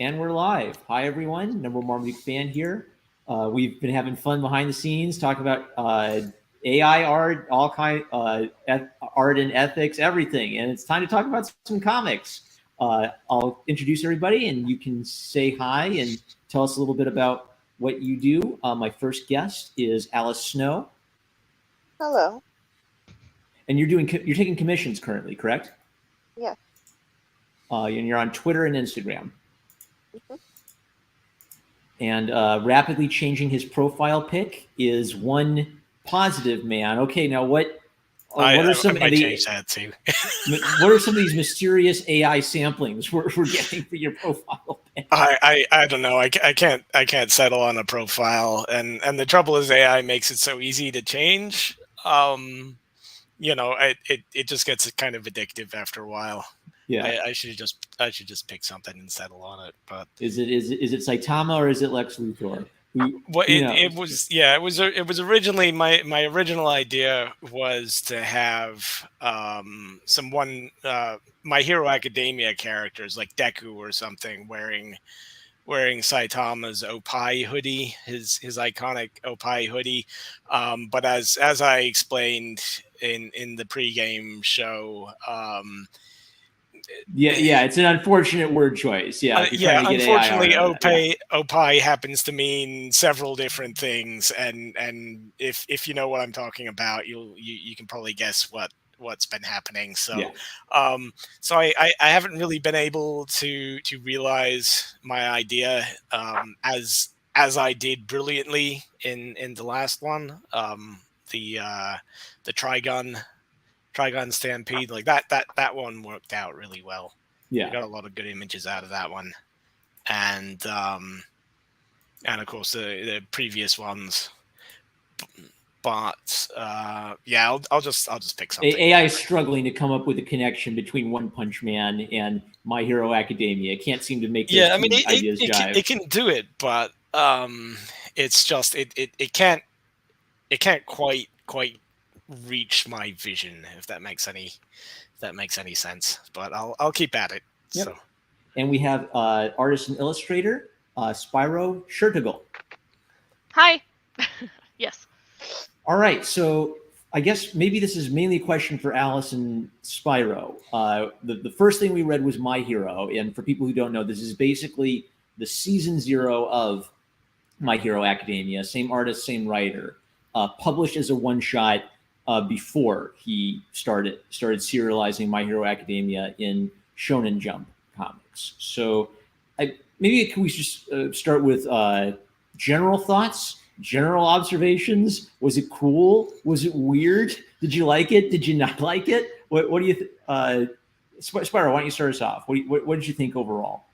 And we're live. Hi, everyone. Number Marmaduke fan here. We've been having fun behind the scenes, talking about AI art, all kind art and ethics, everything. And it's time to talk about some comics. I'll introduce everybody, and you can say hi and tell us a little bit about what you do. My first guest is Alice Snow, Hello. and you're taking commissions currently, correct? Yeah. And you're on Twitter and Instagram. Mhm. And rapidly changing his profile pic is one positive man. Okay, now what are some I of might the change that too. what are some of these mysterious AI samplings we're getting for your profile pic? I don't know. I can't settle on a profile, and the trouble is AI makes it so easy to change. It just gets kind of addictive after a while. Yeah, I should just pick something and settle on it. But is it Saitama or is it Lex Luthor? well, Who it knows? was it was originally my original idea was to have My Hero Academia characters like Deku or something wearing Saitama's Opie hoodie, his iconic Opie hoodie. But as I explained in the pregame show, Yeah, it's an unfortunate word choice. Yeah, if you're trying to get AI art unfortunately, out of that. Yeah. Opie happens to mean several different things, and if you know what I'm talking about, you can probably guess what's been happening. So, Yeah. I haven't really been able to realize my idea as I did brilliantly in the last one, the Trigun Stampede, like that one worked out really well. I Yeah. got a lot of good images out of that one, and of course the previous ones. But yeah, I'll just pick something. AI is struggling to come up with a connection between One Punch Man and My Hero Academia. It can't seem to make those Yeah, I mean two ideas jive. it can do it, but it's just it can't quite reach my vision, if that makes any sense. But I'll keep at it. Yep. So. And we have artist and illustrator Spyro Shertigal. Hi. Yes. All right, so I guess maybe this is mainly a question for Alice and Spyro. The first thing we read was My Hero, and for people who don't know, this is basically the season 0 of My Hero Academia. Same artist, same writer. Published as a one-shot before he started serializing My Hero Academia in Shonen Jump comics. So maybe can we just start with general thoughts? General observations? Was it cool? Was it weird? Did you like it? Did you not like it? What do you Spyro, why don't you start us off? What did you think overall?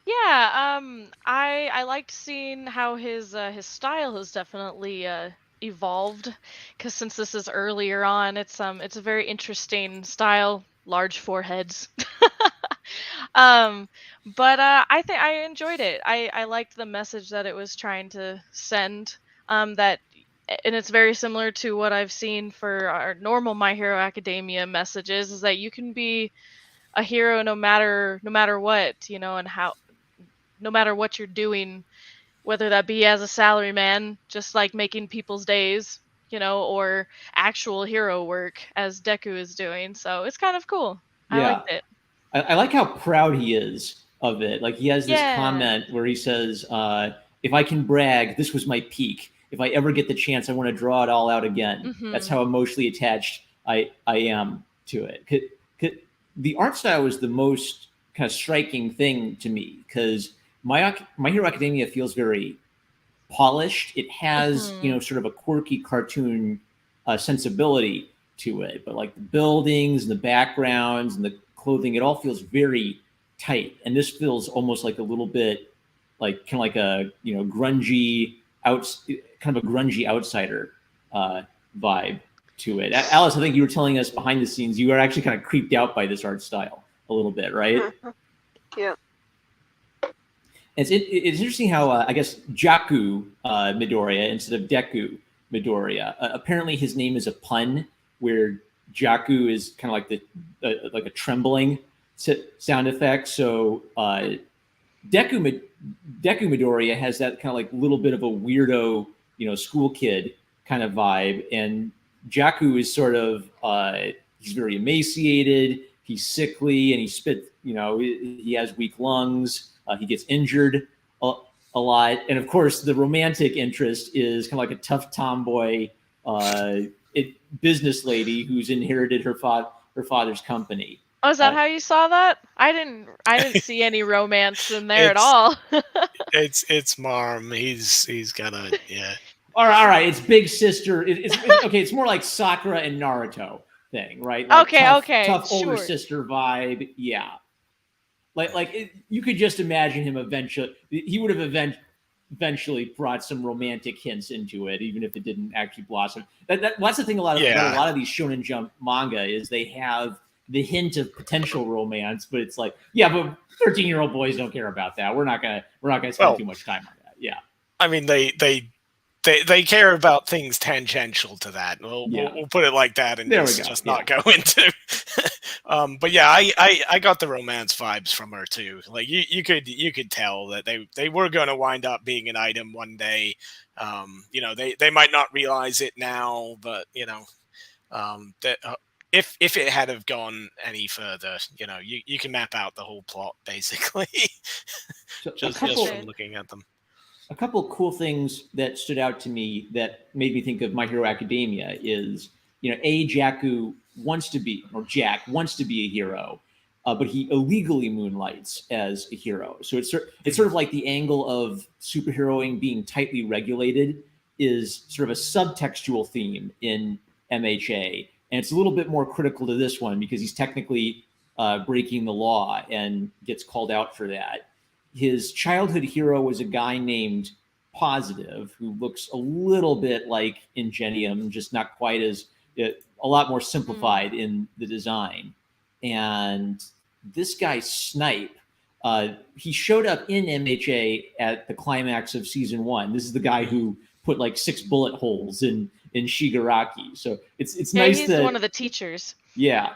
Yeah. I liked seeing how his style has definitely evolved, because since this is earlier on, it's a very interesting style. Large foreheads. But I think I enjoyed it. I liked the message that it was trying to send. That, and it's very similar to what I've seen for our normal My Hero Academia messages, is that you can be a hero no matter what, and how, no matter what you're doing, whether that be as a salaryman, just like making people's days, or actual hero work as Deku is doing. So it's kind of cool. I Yeah, liked it. I like how proud he is of it. Like he has this Yeah. comment where he says, "If I can brag, this was my peak. If I ever get the chance, I want to draw it all out again." That's Mhm. how emotionally attached I am to it. The art style is the most kind of striking thing to me because My Hero Academia feels very polished. It has Mhm. sort of a quirky cartoon sensibility to it, but like the buildings and the backgrounds and the clothing, it all feels very tight. And this feels almost like a little bit like kind of like a grungy kind of a grungy outsider vibe to it. Alice, I think you were telling us behind the scenes you are actually kind of creeped out by this art style a little bit, right? Yeah. It's interesting how I guess Jaku Midoriya instead of Deku Midoriya. Apparently, his name is a pun where Jaku is kind of like like a trembling sound effect. So Deku Midoriya has that kind of like little bit of a weirdo, school kid kind of vibe, and Jakku is sort of he's very emaciated, he's sickly, and he spit. He has weak lungs. He gets injured a lot, and of course, the romantic interest is kind of like a tough tomboy business lady who's inherited her father's company. Oh, is that how you saw that? I didn't see any romance in there at all. It's Marm. He's got a yeah. All right. It's big sister. It's okay. It's more like Sakura and Naruto thing, right? Like tough older sister vibe. Yeah. You could just imagine him eventually. He would have eventually brought some romantic hints into it, even if it didn't actually blossom. That's the thing. A lot of these Shonen Jump manga is they have the hint of potential romance, but it's like, yeah, but 13-year-old boys don't care about that. We're not gonna spend too much time on that. Yeah. I mean, they care about things tangential to that. We'll put it like that, and just not go into. But yeah, I got the romance vibes from her too. Like you could tell that they were going to wind up being an item one day. They might not realize it now, but that. If it had have gone any further, you can map out the whole plot basically, just from looking at them. A couple of cool things that stood out to me that made me think of My Hero Academia is, Jack wants to be a hero, but he illegally moonlights as a hero. So it's sort of like the angle of superheroing being tightly regulated is sort of a subtextual theme in MHA. And it's a little bit more critical to this one because he's technically breaking the law and gets called out for that. His childhood hero was a guy named Positive, who looks a little bit like Ingenium, just not quite as a lot more simplified in the design. And this guy Snipe, he showed up in MHA at the climax of season 1. This is the guy who put like 6 bullet holes in Shigaraki. So it's nice he's that one of the teachers. Yeah.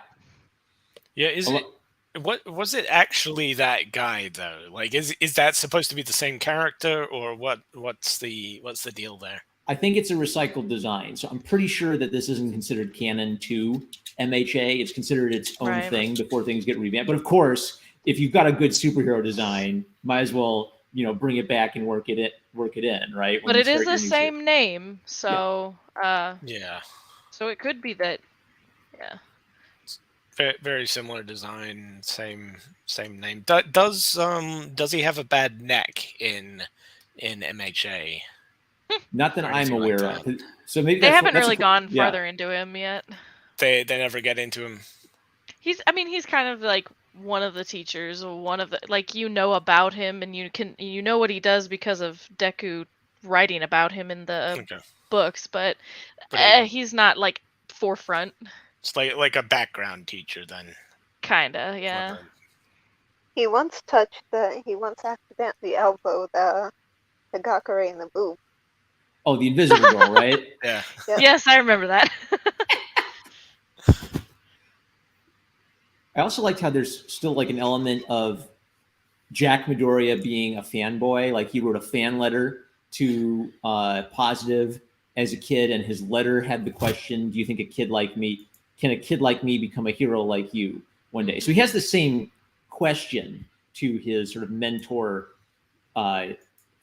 What was it actually that guy though? Like is that supposed to be the same character or what's the deal there? I think it's a recycled design. So I'm pretty sure that this isn't considered canon to MHA. It's considered its own thing before things get revamped. But of course, if you've got a good superhero design, might as well, bring it back and work it in, right? But it is the same name, so yeah. So it could be that, yeah. Very similar design, same name. Does he have a bad neck in MHA? Not that I'm aware of. So maybe they haven't really gone further into him yet. They never get into him. He's kind of like one of the teachers, one of the about him, and you know what he does because of Deku writing about him in the books, but he's not like forefront. It's like a background teacher then. Kinda, yeah. He once accidentally elbowed the Gakure in the boob. Oh, the Invisible Girl, right? Yeah. Yes, I remember that. I also liked how there's still like an element of Jack Midoriya being a fanboy. Like he wrote a fan letter to Positive as a kid, and his letter had the question, do you think can a kid like me become a hero like you one day? So he has the same question to his sort of mentor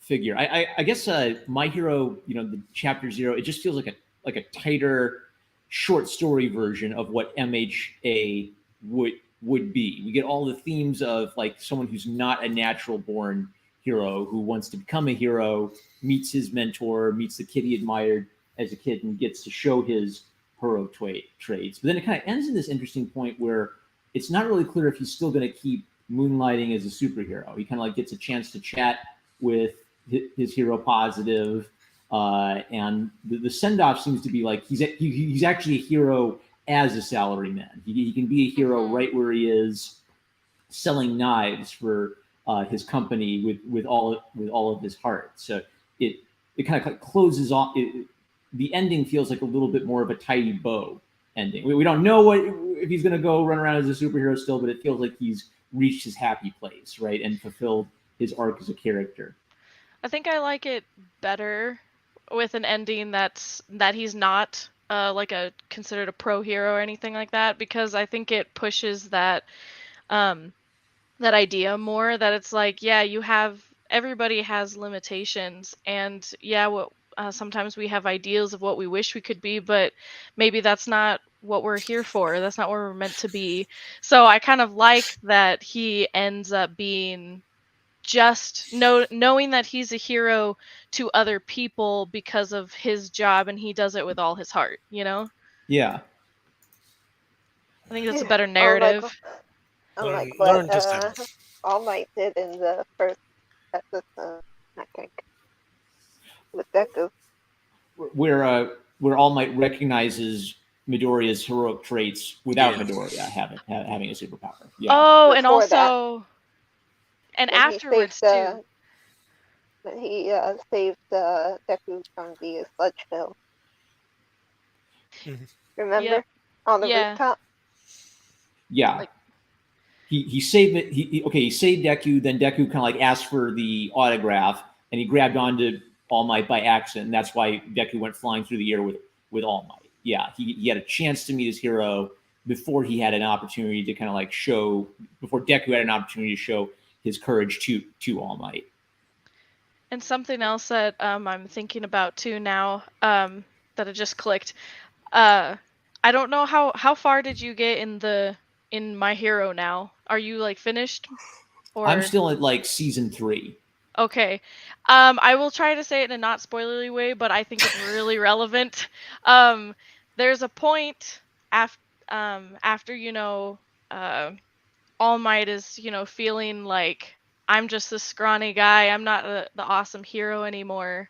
figure. I guess My Hero, the chapter 0, it just feels like a tighter short story version of what MHA would be. We get all the themes of like someone who's not a natural born hero who wants to become a hero, meets his mentor, meets the kid he admired as a kid, and gets to show his hero traits. But then it kind of ends in this interesting point where it's not really clear if he's still going to keep moonlighting as a superhero. He kind of like gets a chance to chat with his hero Positive, and the send-off seems to be like he's actually a hero as a salaryman. He can be a hero right where he is, selling knives for his company with all of his heart. So it kind of closes off. The ending feels like a little bit more of a tidy bow ending. We don't know if he's going to go run around as a superhero still, but it feels like he's reached his happy place, right, and fulfilled his arc as a character. I think I like it better with an ending that he's not like a considered a pro hero or anything like that, because I think it pushes that um that idea more, that it's like, yeah, everybody has limitations, and yeah, what sometimes we have ideals of what we wish we could be, but maybe that's not what we're here for. That's not what we're meant to be. So I kind of like that he ends up being just knowing that he's a hero to other people because of his job, and he does it with all his heart, you know? Yeah. I think that's a Yeah, better narrative. unlike Learn what to settle. All Might did in the first episode, I think, with Deku. Where All Might recognizes Midoriya's heroic traits without Yeah. Midoriya having a superpower. Yeah. Oh, and Before that, also and when he afterwards saved too. when he saved Deku from the sludge hill. Mhm. Remember? Yep. On the Yeah. rooftop? Yeah. Like- he saved it. He saved Deku. Then Deku kind of like asked for the autograph, and he grabbed onto All Might by accident. And that's why Deku went flying through the air with All Might. Yeah, he had a chance to meet his hero before he had an opportunity to kind of like show, before Deku had an opportunity to show his courage to All Might. And something else that I'm thinking about too now, that it just clicked. I don't know how far did you get in My Hero now? Are you like finished? Or I'm still at like season 3. okay. I will try to say it in a not spoilery way, but I think it's really relevant. There's a point after All Might is, feeling like, I'm just this scrawny guy. I'm not the awesome hero anymore.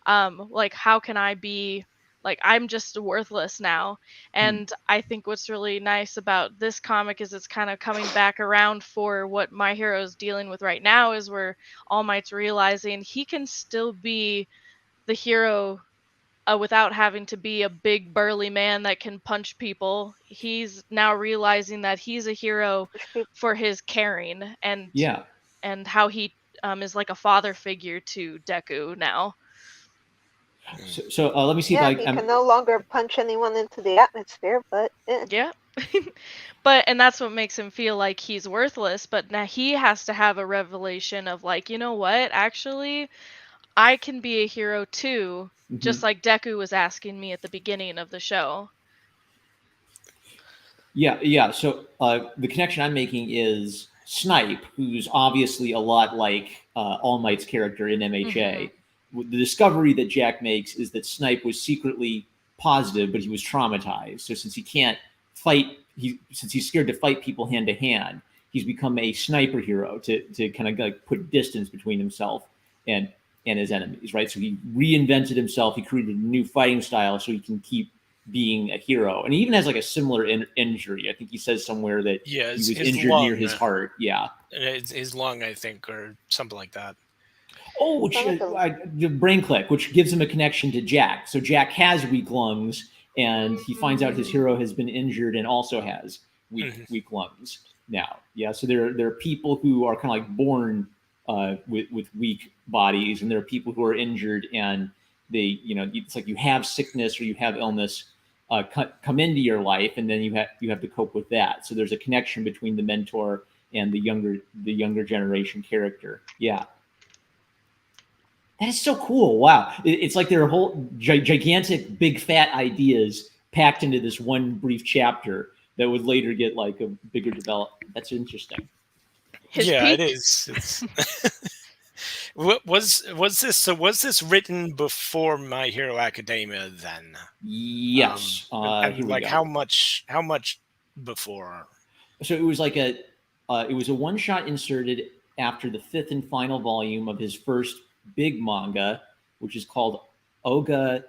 Like, how can I be, like, I'm just worthless now. And I think what's really nice about this comic is it's kind of coming back around for what My Hero is dealing with right now, is where All Might's realizing he can still be the hero without having to be a big burly man that can punch people. He's now realizing that he's a hero for his caring Yeah. and how he is like a father figure to Deku now. So let me see Yeah, if he can no longer punch anyone into the atmosphere, but Yeah. And that's what makes him feel like he's worthless, but now he has to have a revelation of like, you know what? Actually, I can be a hero too, just like Deku was asking me at the beginning of the show. Yeah. So the connection I'm making is Snipe, who's obviously a lot like All Might's character in MHA. The discovery that Jack makes is that Snipe was secretly positive, but he was traumatized. So since he can't fight, since he's scared to fight people hand to hand, he's become a sniper hero to kind of like put distance between himself and his enemies, right? So he reinvented himself. He created a new fighting style so he can keep being a hero. And he even has like a similar injury. I think he says somewhere that he was injured near his heart. Yeah. His lung, I think, or something like that. Oh, which the brain click, which gives him a connection to Jack. So Jack has weak lungs, and he finds out his hero has been injured and also has weak lungs now. Yeah. So there are people who are kind of like born with weak bodies, and there are people who are injured, and they, it's like you have sickness or you have illness come into your life, and then you have to cope with that. So there's a connection between the mentor and the younger generation character. Yeah. That is so cool. Wow. It's like there are whole gigantic, big, fat ideas packed into this one brief chapter that would later get like a bigger development. That's interesting. It is. It's was this written before My Hero Academia then? Yes. And here we like go. how much before? So it was like it was a one shot inserted after the 5th and final volume of his first big manga, which is called Oga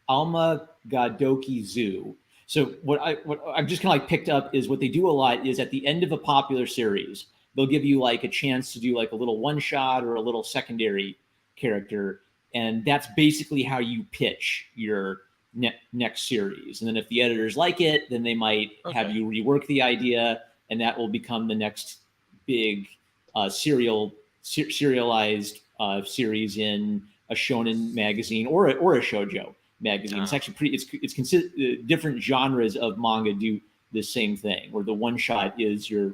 Alma Gadoki Zoo. So what I've just kind of like picked up is what they do a lot is at the end of a popular series, they'll give you like a chance to do like a little one shot or a little secondary character. And that's basically how you pitch your next series. And then if the editors like it, then they might have you rework the idea, and that will become the next big serial serialized series in a shonen magazine or a shoujo magazine. It's actually different genres of manga do the same thing, where the one shot is your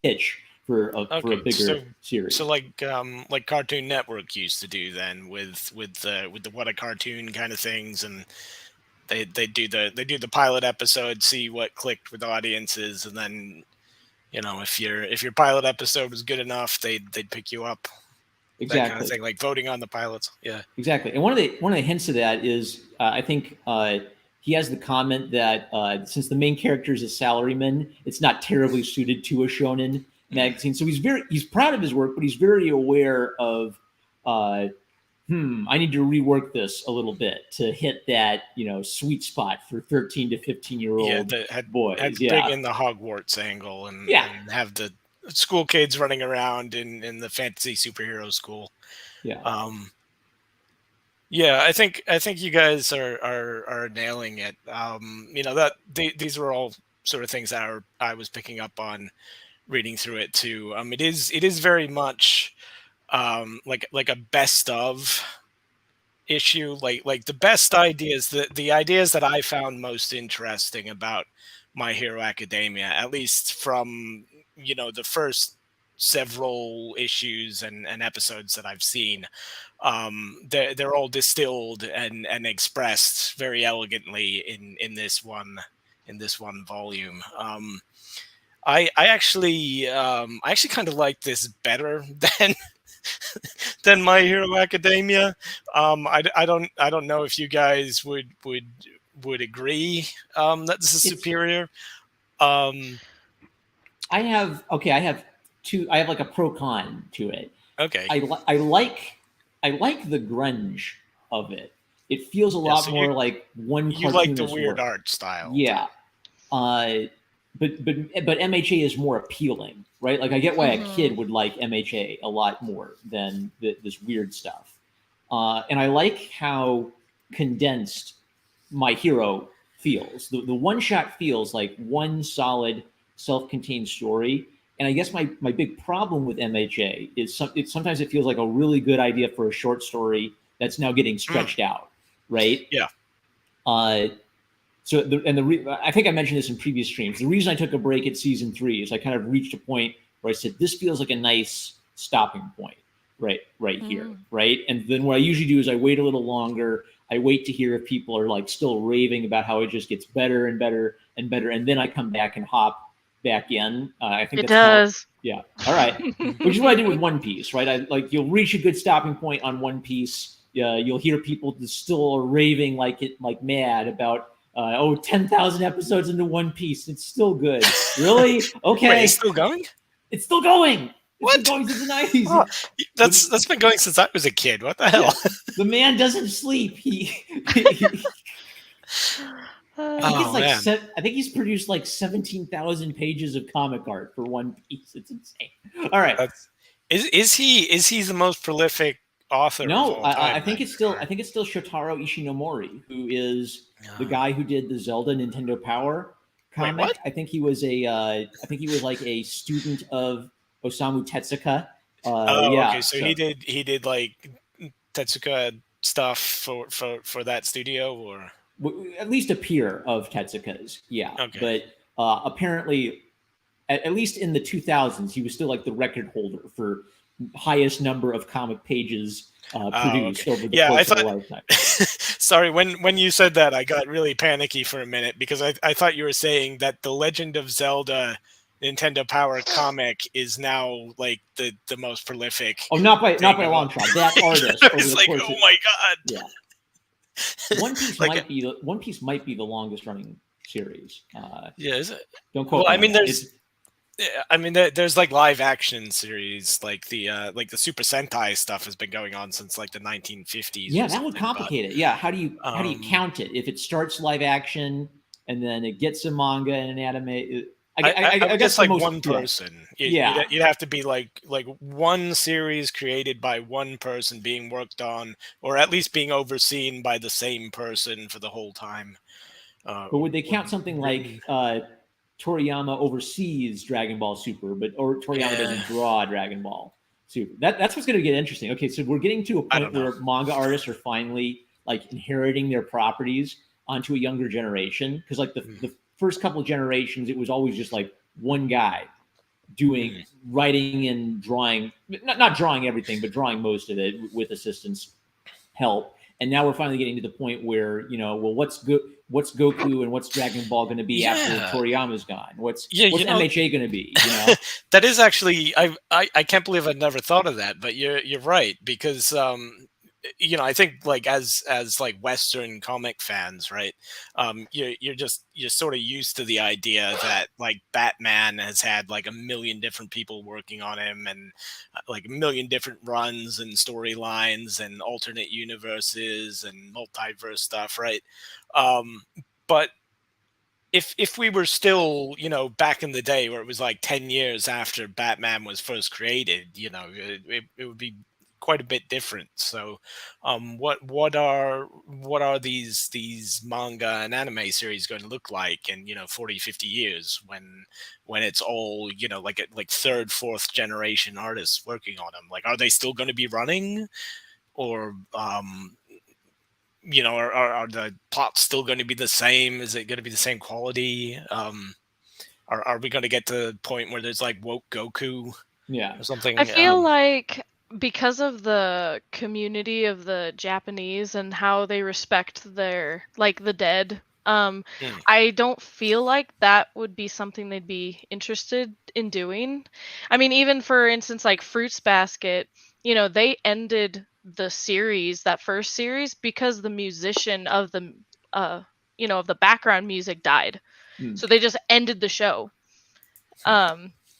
pitch for a bigger series. So like Cartoon Network used to do then with the what a cartoon kind of things, and they do the pilot episode, see what clicked with audiences, and then if your pilot episode was good enough, they'd pick you up. Exactly. That kind of thing, like voting on the pilots. Yeah. Exactly. And one of the hints of that is I think he has the comment that since the main character is a salaryman, it's not terribly suited to a shonen magazine. So he's proud of his work, but he's very aware of I need to rework this a little bit to hit that sweet spot for 13 to 15-year-old boys. Had big in the Hogwarts angle and have the school kids running around in the fantasy superhero school. Yeah. I think you guys are nailing it. That these were all sort of things that I was picking up on reading through it too. It is very much like a best of issue, like the best ideas, the ideas that I found most interesting about My Hero Academia, at least from the first several issues and episodes that I've seen. They're all distilled and expressed very elegantly in this one volume. I actually kind of like this better than My Hero Academia. I don't know if you guys would agree that this is superior. I have like a pro con to it. Okay. I like the grunge of it. It feels a lot more like one. You like the weird art style. Yeah. But MHA is more appealing, right? Like I get why a kid would like MHA a lot more than this weird stuff. And I like how condensed My Hero feels. The one shot feels like one solid self-contained story. And I guess my big problem with MHA is sometimes it feels like a really good idea for a short story that's now getting stretched out, right? Yeah. I think I mentioned this in previous streams. The reason I took a break at season 3 is I kind of reached a point where I said, this feels like a nice stopping point right here, right? And then what I usually do is I wait a little longer. I wait to hear if people are like still raving about how it just gets better and better and better. And then I come back and hop back in. I think it does. Yeah. All right. Which is what I did with One Piece, right? You'll reach a good stopping point on One Piece. You'll hear people still raving like mad about 10,000 episodes into One Piece. It's still good. Really? Okay. Wait, it's still going? It's still going. What? It's been going since the 90s. Oh, that's been going since I was a kid. What the hell? Yeah. The man doesn't sleep. I think he's produced like 17,000 pages of comic art for One Piece. It's insane. All right. Is he the most prolific author? No, of all time, I think it's still Shotaro Ishinomori, who is the guy who did the Zelda Nintendo Power comic. Wait, what? I think he was like a student of Osamu Tezuka. Okay. So he did like Tezuka stuff for that studio, or at least a peer of Tezuka's. Yeah. Okay. But apparently, at least in the 2000s, he was still like the record holder for highest number of comic pages produced over the course of a lifetime. Sorry, when you said that, I got really panicky for a minute because I thought you were saying that the Legend of Zelda Nintendo Power comic is now like the most prolific. Oh, not by a long shot. That artist. I was like, oh my god. Yeah. One Piece might be the longest running series. Yeah, is it? Don't quote. Well, I mean, there's like live action series, like the Super Sentai stuff has been going on since like the 1950s. Yeah, that would complicate it. Yeah, how do you count it if it starts live action and then it gets a manga and an anime? I guess like one person. You'd have to be like one series created by one person being worked on, or at least being overseen by the same person for the whole time. But would they count something like Toriyama oversees Dragon Ball Super, but Toriyama Yeah. doesn't draw Dragon Ball Super. That's what's going to get interesting. Okay, so we're getting to a I point don't know. where manga artists are finally like inheriting their properties onto a younger generation, because like the first couple of generations, it was always just like one guy doing writing and drawing, not drawing everything, but drawing most of it with assistance help. And now we're finally getting to the point where, you know, well, what's Goku and what's Dragon Ball going to be after Toriyama's gone? What's MHA going to be? You know, that is actually I can't believe I'd never thought of that, but you're right, because you know, I think like as like Western comic fans, right? You're sort of used to the idea that like Batman has had like a million different people working on him, and like a million different runs and storylines and alternate universes and multiverse stuff, right? But if we were still, you know, back in the day where it was like 10 years after Batman was first created, you know, it would be quite a bit different. So what are these manga and anime series going to look like in, you know, 40-50 years when it's all, you know, like third, fourth generation artists working on them? Like, are they still going to be running, or you know, are the plots still going to be the same? Is it going to be the same quality? Are we going to get to the point where there's like woke Goku or something? I feel like because of the community of the Japanese and how they respect their like the dead, I don't feel like that would be something they'd be interested in doing. I mean, even for instance, like Fruits Basket, you know, they ended the series, that first series, because the musician of the you know, of the background music died. So they just ended the show.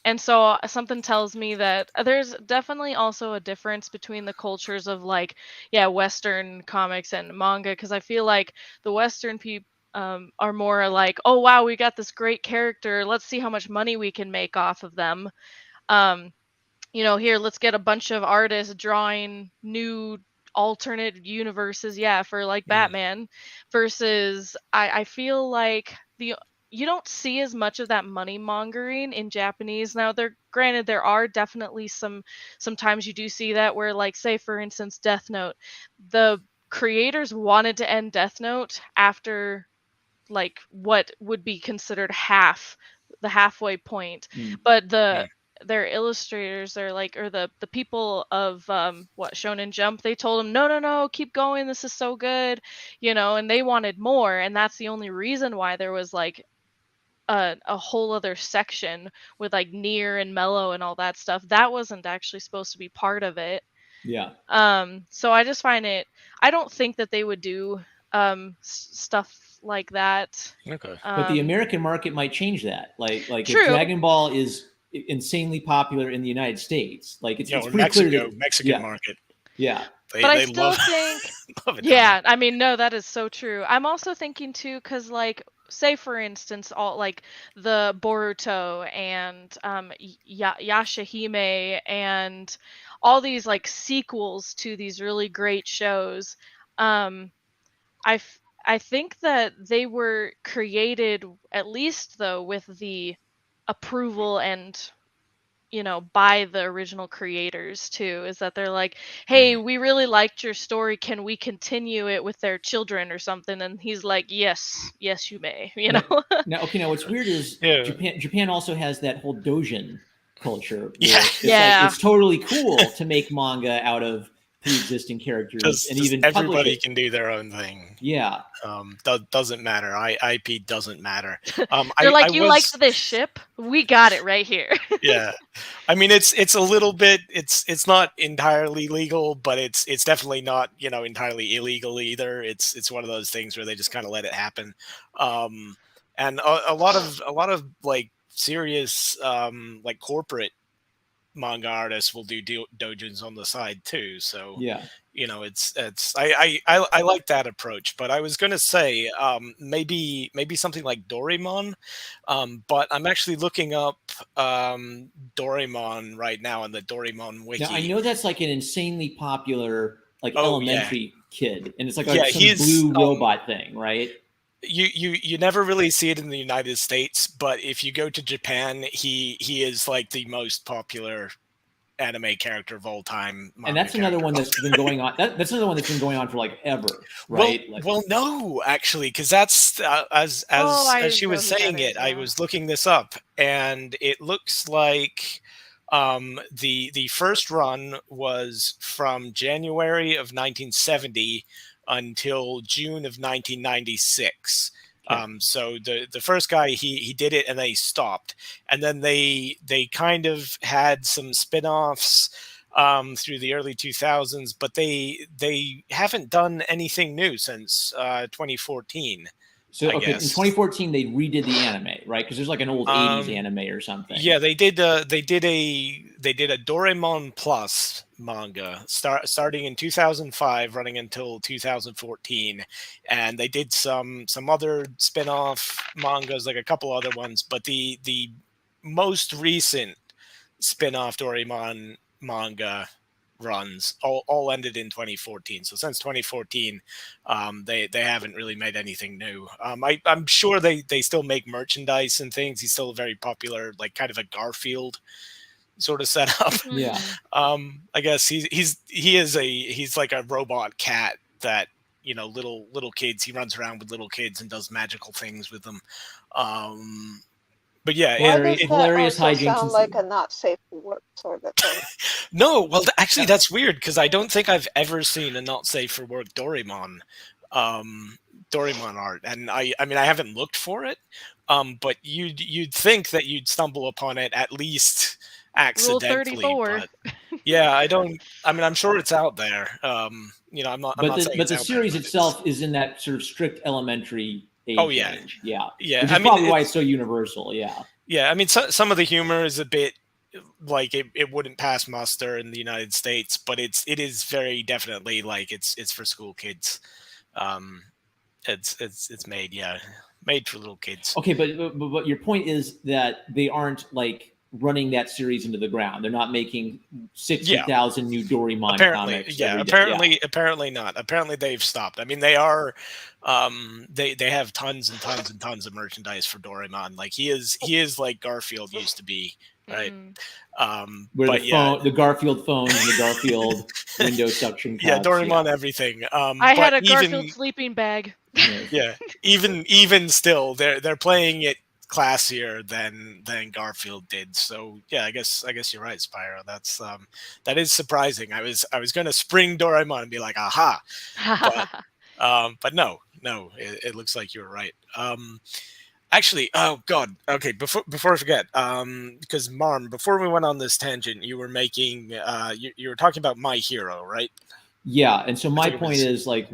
And so something tells me that there's definitely also a difference between the cultures of like, yeah, Western comics and manga, because I feel like the Western people are more like, oh wow, we got this great character, let's see how much money we can make off of them. You know, here, let's get a bunch of artists drawing new alternate universes, yeah, for like Batman. Versus I feel like you don't see as much of that money mongering in Japanese. Now, granted, there are definitely sometimes you do see that, where like, say for instance, Death Note, the creators wanted to end Death Note after like what would be considered the halfway point, but their illustrators are like, or the people of Shonen Jump, they told them, no, keep going, this is so good, you know, and they wanted more, and that's the only reason why there was like a whole other section with like Near and Mellow and all that stuff. That wasn't actually supposed to be part of it. Yeah. So I just find I don't think that they would do stuff like that. Okay. But the American market might change that. Like True. if Dragon Ball is insanely popular in the United States, like it's pretty Mexico, clear that Mexican market. Yeah. But I still think, love it. Yeah, I mean, no, that is so true. I'm also thinking too, because like, say for instance, all like the Boruto and Yashahime and all these like sequels to these really great shows. I think that they were created, at least though, with the approval and, you know, by the original creators too, is that they're like, hey, we really liked your story, can we continue it with their children or something? And he's like, yes, you may, you know. Now what's weird is Japan also has that whole doujin culture where it's totally cool to make manga out of pre-existing characters, and even everybody can do their own thing. Yeah. Doesn't matter. IP doesn't matter. They're like, you liked this ship? We got it right here. Yeah. I mean, it's a little bit, it's not entirely legal, but it's definitely not, you know, entirely illegal either. It's one of those things where they just kind of let it happen. And a lot of like serious like corporate manga artists will do dojins on the side too. So yeah, you know, I like that approach. But I was gonna say maybe something like Doraemon, but I'm actually looking up Doraemon right now on the Doraemon wiki. Now I know that's like an insanely popular like elementary kid, and it's like some blue robot thing, right? you never really see it in the United States, but if you go to Japan, he is like the most popular anime character of all time. And Manga that's another character one of all that's been going on. That's another one that's been going on for like ever, Well, right? Like, well, no, actually, because that's as Oh, I she know was who that saying is. it, I Yeah. was looking this up, and it looks like the first run was from January of 1970 until June of 1996. okay. So the first guy he did it and then he stopped, and then they kind of had some spin-offs through the early 2000s, but they haven't done anything new since 2014, So I okay, in guess. 2014 they redid the anime, right? Because there's like an old 80s Um, anime or something. yeah, they did a Doraemon Plus manga starting in 2005, running until 2014, and they did some other spin-off mangas, like a couple other ones, but the most recent spin-off Doraemon manga runs all ended in 2014. So since 2014, they haven't really made anything new. I'm sure they still make merchandise and things. He's still a very popular, like kind of a Garfield sort of setup. Yeah. Mhm. I guess he's like a robot cat that, little kids. He runs around with little kids and does magical things with them. But yeah, Why does that Hilarious also hijinks sound like ensue. a not safe for work sort of thing? no, well, actually, that's weird because I don't think I've ever seen a not safe for work um, Doraemon art, and I mean, I haven't looked for it, but you'd think that you'd stumble upon it at least Rule accidentally, 34. but yeah, I don't. I mean, I'm sure it's out there. I'm But not the saying but it's the out there, series but it's. itself is in that sort of strict elementary Oh age yeah, range. Yeah. yeah. Which I is mean, probably why it's so universal. Yeah. yeah. I mean, some of the humor is a bit like it wouldn't pass muster in the United States, but it is very definitely like it's for school kids. Um, it's made, yeah, made for little kids. Okay, but your point is that they aren't like running that series into the ground. They're not making Yeah, 60,000 new Doraemon apparently, comics yeah, every day. Yeah. apparently not. Apparently they've stopped. I mean, they are, they have tons and tons and tons of merchandise for Doraemon. Like he is like Garfield used to be, right? Mm. Where But yeah, the Garfield phones and the Garfield window suction yeah, cups. Yeah. Doraemon everything. I But had a Garfield even sleeping bag. Yes. yeah, even still, they're playing it classier than Garfield did. So yeah, I guess you're right, Spyro. That is surprising. I was gonna spring Doraemon and be like, aha, but but no, it looks like you were right. Actually, oh god, okay. Before I forget, because Marm, before we went on this tangent, you were making you were talking about My Hero, right? Yeah, and so I my think it point was. is like,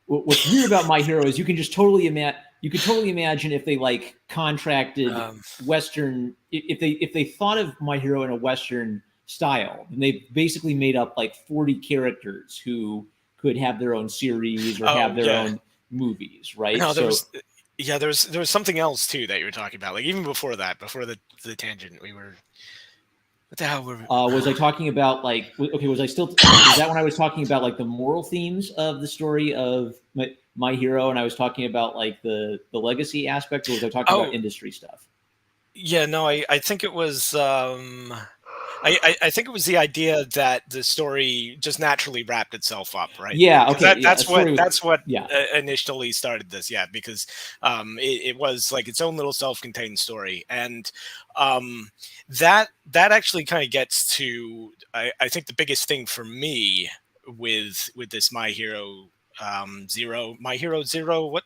what's weird about My Hero is you can just totally imagine. You could totally imagine if they like contracted Um, Western, if they thought of My Hero in a Western style, then they basically made up like 40 characters who could have their own series or have oh their yeah, own movies, right? no, there So was. Yeah, there was something else too that you were talking about. Like even before that, before the tangent, we were. What the hell were we? was I talking about like okay? Was I still? Is that when I was talking about like the moral themes of the story of my Hero, and I was talking about like the legacy aspect, or was I talking about Oh industry stuff? yeah, no, I think it was. I think it was the idea that the story just naturally wrapped itself up, right? Yeah. Because Okay. that Yeah. A that's what story with that's what yeah. initially started this, yeah. Because it was like its own little self-contained story, and that actually kind of gets to I think the biggest thing for me with this My Hero Zero. What?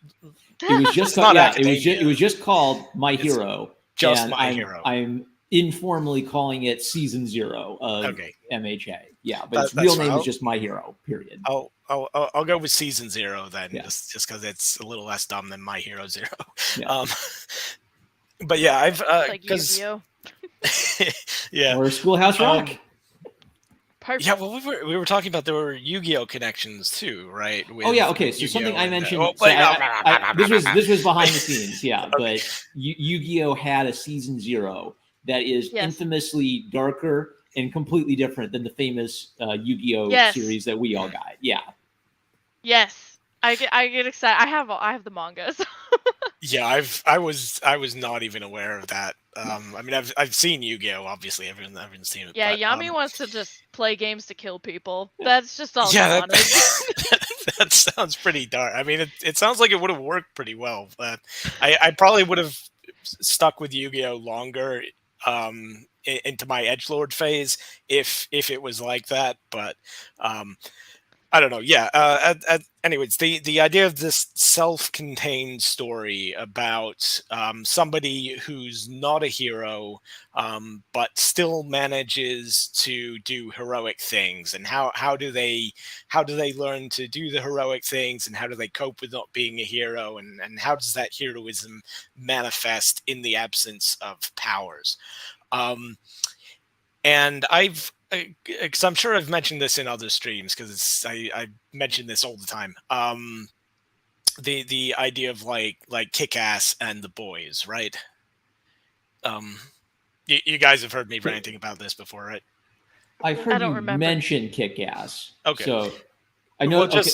It was just It's not yeah. It Academia. was just called My It's Hero, just and My Hero. I'm informally calling it Season 0 of Okay, MHA. Yeah, but its that's real fine. name is just My Hero. Period. I'll go with Season 0 then, Yeah. just because it's a little less dumb than My Hero Zero. Yeah. Um, but yeah, I've Like because Yu-Gi-Oh. Yeah. yeah, Or Schoolhouse Rock. Perfect. yeah. Well, we were talking about there were Yu-Gi-Oh connections too, right? Oh yeah, With okay. So Yu-Gi-Oh something I and mentioned. oh, So wait, no, this was behind the scenes, yeah. Okay. But Yu-Gi-Oh had a Season 0 that is Yes. infamously darker and completely different than the famous Yu-Gi-Oh Yes. series that we all got. Yeah. Yes. I get excited. I have the mangas. Yeah, I was not even aware of that. I mean, I've seen Yu-Gi-Oh! Obviously, everyone's seen it, Yeah, but Yami wants to just play games to kill people. That's just all he yeah, wanted. that sounds pretty dark. I mean, it sounds like it would have worked pretty well. But I probably would have stuck with Yu-Gi-Oh! Longer into my edgelord phase if it was like that. But um, I don't know. Yeah. Anyways, the idea of this self-contained story about somebody who's not a hero, but still manages to do heroic things, and how do they learn to do the heroic things, and how do they cope with not being a hero, and how does that heroism manifest in the absence of powers? Um, and because I'm sure I've mentioned this in other streams, because I mention this all the time. The idea of like Kick-Ass and the boys, right? Um, you guys have heard me ranting about this before, right? I've I heard don't you remember. mention Kick-Ass, Okay. so I know. Well, Okay,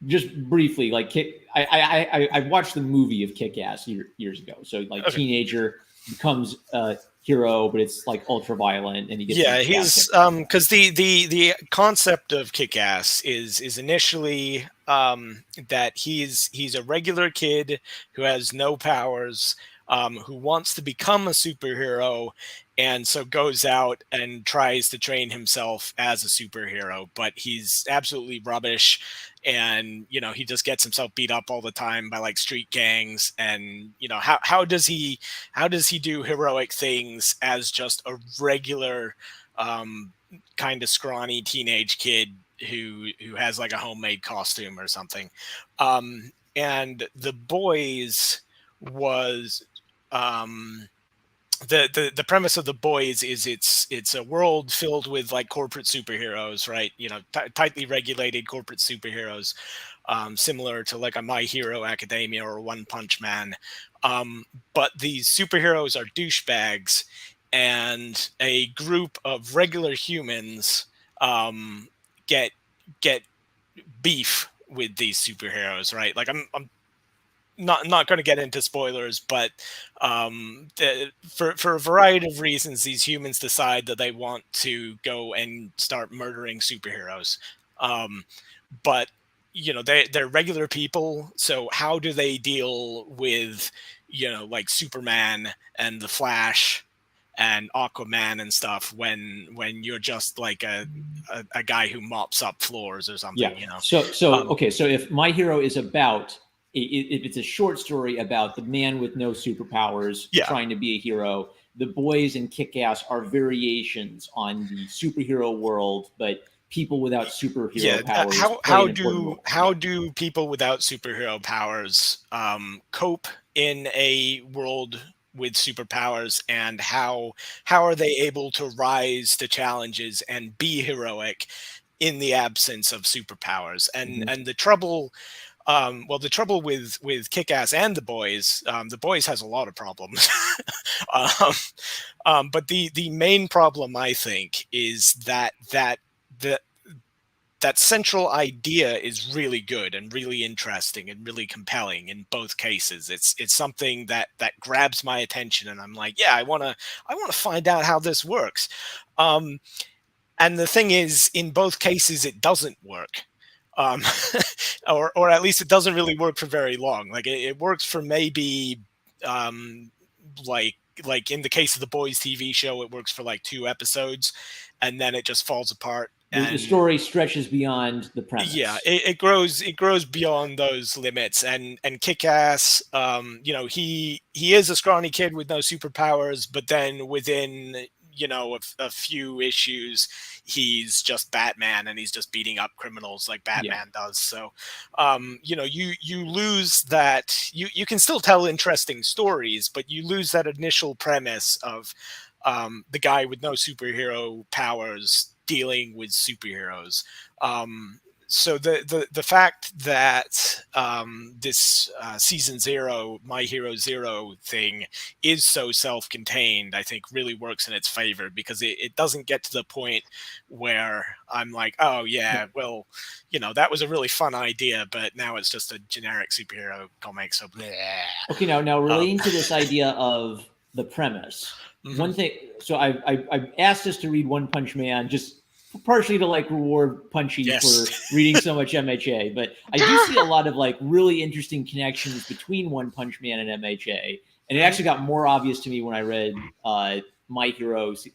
just briefly, like I watched the movie of Kick-Ass years ago. So like okay. teenager becomes a hero, but it's like ultra violent, and he gets Yeah, his ass he's kicked. because the concept of Kick-Ass is initially that he's a regular kid who has no powers, who wants to become a superhero, and so goes out and tries to train himself as a superhero, but he's absolutely rubbish, and he just gets himself beat up all the time by like street gangs, and how does he do heroic things as just a regular kind of scrawny teenage kid who has like a homemade costume or something? And the boys was the premise of the boys is it's a world filled with like corporate superheroes, right? Tightly regulated corporate superheroes, similar to like a My Hero Academia or One Punch Man. But these superheroes are douchebags, and a group of regular humans get get beef with these superheroes, right? Like I'm not going to get into spoilers, but for a variety of reasons, these humans decide that they want to go and start murdering superheroes. Um, but they're regular people, so how do they deal with like Superman and the Flash and Aquaman and stuff when you're just like a guy who mops up floors or something? Yeah. So if My Hero is about if it's a short story about the man with no superpowers Yeah. trying to be a hero, the boys and Kick-Ass are variations on the superhero world, but people without superhero powers play an important role. How do people without superhero powers cope in a world with superpowers, and how are they able to rise to challenges and be heroic in the absence of superpowers? And the trouble, the trouble with Kick-Ass and the boys has a lot of problems. um, but the main problem, I think, is the that central idea is really good and really interesting and really compelling in both cases. It's something that grabs my attention, and I'm like, yeah, I wanna find out how this works. And the thing is, in both cases, it doesn't work. Um, or at least it doesn't really work for very long. Like it works for maybe um, like in the case of the Boys TV show, it works for like 2 episodes, and then it just falls apart. The story stretches beyond the premise. Yeah, it grows beyond those limits, and Kick-Ass, he is a scrawny kid with no superpowers, but then within a few issues, he's just Batman, and he's just beating up criminals like Batman does. So you lose that. You can still tell interesting stories, but you lose that initial premise of the guy with no superhero powers dealing with superheroes. So the fact that this season 0 My Hero Zero thing is so self-contained, I think really works in its favor, because it doesn't get to the point where I'm like, oh yeah, well, that was a really fun idea, but now it's just a generic superhero comic, so bleh. Okay, now relating to this idea of the premise, one thing. So I asked us to read One Punch Man just partially to like reward Punchy Yes. for reading so much MHA, but I do see a lot of like really interesting connections between One Punch Man and MHA, and it actually got more obvious to me when I read My Hero's,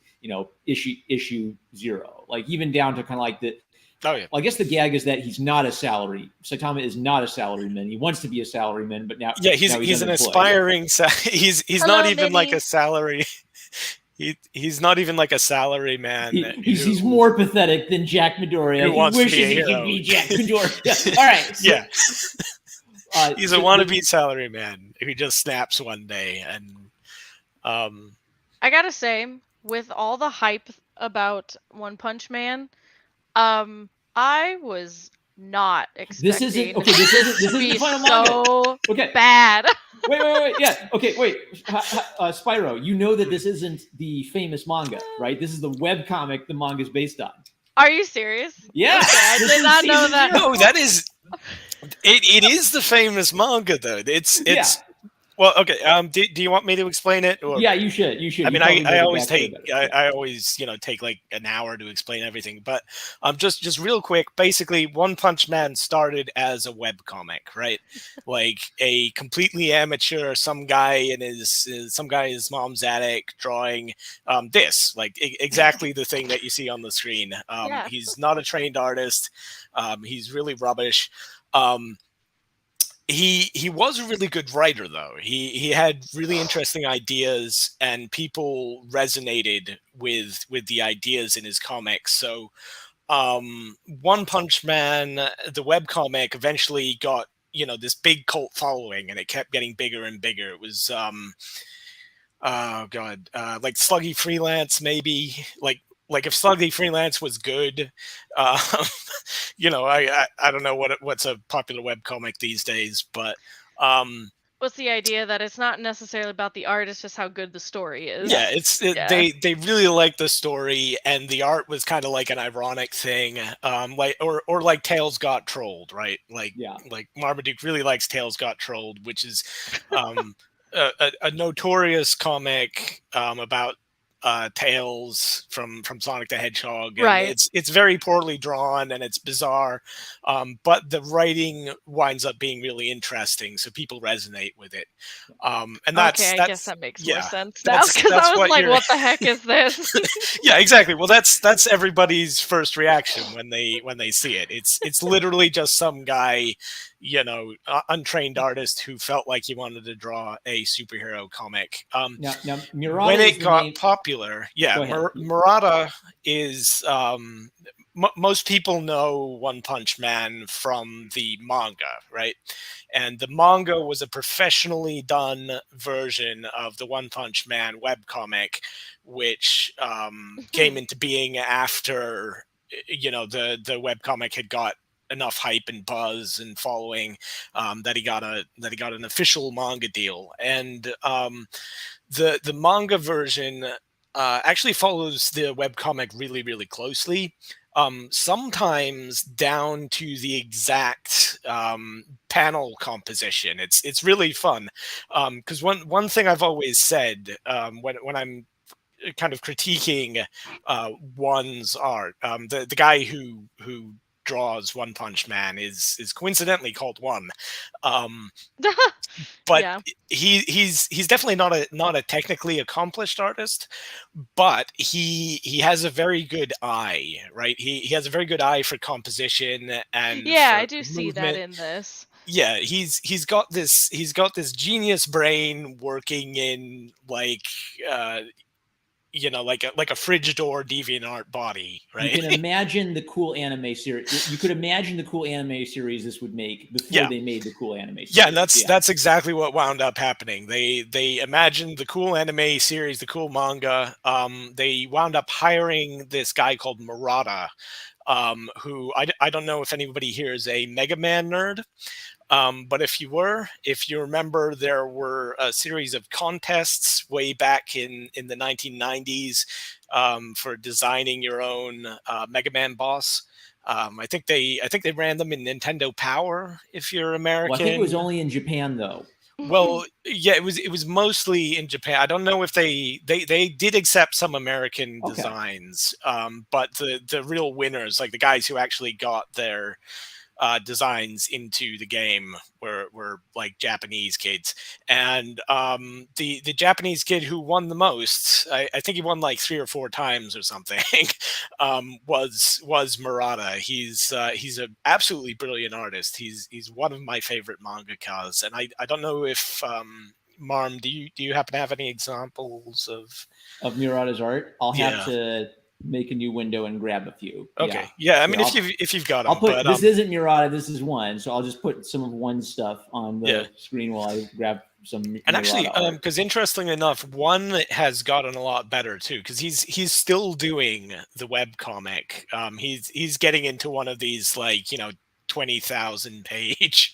issue 0, like even down to kind of like the. Oh yeah. Well, I guess the gag is that he's not a salary. Saitama is not a salaryman. He wants to be a salaryman, but now he's an aspiring. He's Hello, not even like Minnie. a salary. He's not even like a salary man. He's more pathetic than Jack Midoriya. Who wants he to be wishes a he hero. could be Jack Midoriya. All right. So, Yeah. He's a wannabe salary man who just snaps one day, and I gotta say, with all the hype about One Punch Man, I was not expecting this isn't the final manga. so Okay. bad. Wait. Yeah. Okay. Wait. Spyro, you know that this isn't the famous manga, right? This is the webcomic the manga is based on. Are you serious? Yeah. Okay, I This did is not know season that. 0. no, that is it is the famous manga though. It's Yeah. Well, okay. Do you want me to explain it? Or? Yeah, you should. I mean, I always take I always take like an hour to explain everything, but just real quick. Basically, One Punch Man started as a webcomic, right? Like a completely amateur, some guy in his mom's attic drawing this, like exactly the thing that you see on the screen. Yeah. He's not a trained artist. He's really rubbish. He was a really good writer though. He had really interesting ideas, and people resonated with the ideas in his comics. So One Punch Man, the webcomic, eventually got this big cult following, and it kept getting bigger and bigger. It was oh god, like Sluggy Freelance, maybe like if Sluggy Freelance was good, I don't know what's a popular webcomic these days, but What's the idea that it's not necessarily about the art, it's just how good the story is. yeah, Yeah. they really liked the story, and the art was kind of like an ironic thing, like or like Tails Got Trolled, right? Like Marmaduke really likes Tails Got Trolled, which is a notorious comic about Tails from Sonic the Hedgehog, and Right. it's very poorly drawn and it's bizarre, but the writing winds up being really interesting, so people resonate with it, and that's I guess that makes more sense now, that's- because that's I was what like, you're- what the heck is this? yeah, exactly. Well, that's everybody's first reaction when they see it. It's literally just some guy, untrained artist who felt like he wanted to draw a superhero comic. Now Murata When is it the got name- popular, yeah, Go ahead. Murata is most people know One Punch Man from the manga, right? And the manga was a professionally done version of the One Punch Man webcomic, which came into being after the webcomic had got enough hype and buzz and following that he got an official manga deal. And the manga version actually follows the webcomic really, really closely. Sometimes down to the exact panel composition. It's really fun, because one thing I've always said when I'm kind of critiquing one's art, the guy who draws One Punch Man is coincidentally called One. But Yeah. he's definitely not a technically accomplished artist, but he has a very good eye, right? He has a very good eye for composition and Yeah, for I do see that movement. in this. Yeah, he's got this genius brain working in like like a fridge door DeviantArt body, right? You can imagine the cool anime series. You could imagine the cool anime series this would make before they made the cool anime series. Yeah, and that's exactly what wound up happening. They imagined the cool anime series, the cool manga. They wound up hiring this guy called Murata, who I don't know if anybody here is a Mega Man nerd. But if you remember, there were a series of contests way back in the 1990s for designing your own Mega Man boss. I think they ran them in Nintendo Power. If you're Well, I think it was American, only in Japan though. well, yeah, it was mostly in Japan. I don't know if they did accept some American Okay. designs, but the real winners, like the guys who actually got their designs into the game were like Japanese kids, and the Japanese kid who won the most, I think he won like 3 or 4 times or something, was Murata. He's an absolutely brilliant artist. He's one of my favorite mangakas, and I don't know if Marm, do you happen to have any examples Of Murata's art, I'll have Yeah. to make a new window and grab a few. Okay, yeah. I mean, Here, if you've got I'll them, put but this isn't Murata, this is one, so I'll just put some of one stuff on the Yeah. screen while I grab some. And actually, Murata art. because interestingly enough, one has gotten a lot better too. Because he's still doing the web comic. He's getting into one of these, like, 20,000 page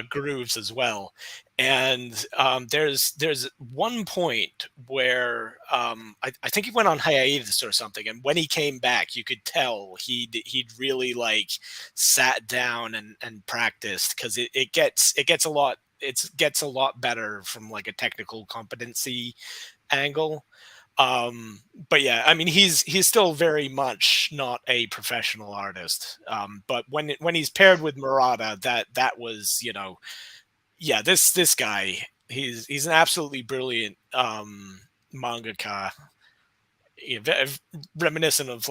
grooves as well. And there's one point where I think he went on hiatus or something, and when he came back, you could tell he'd really like sat down and practiced, because it gets a lot better from like a technical competency angle. But yeah, I mean, he's still very much not a professional artist. But when he's paired with Murata, that was, yeah, this guy, he's an absolutely brilliant mangaka, reminiscent of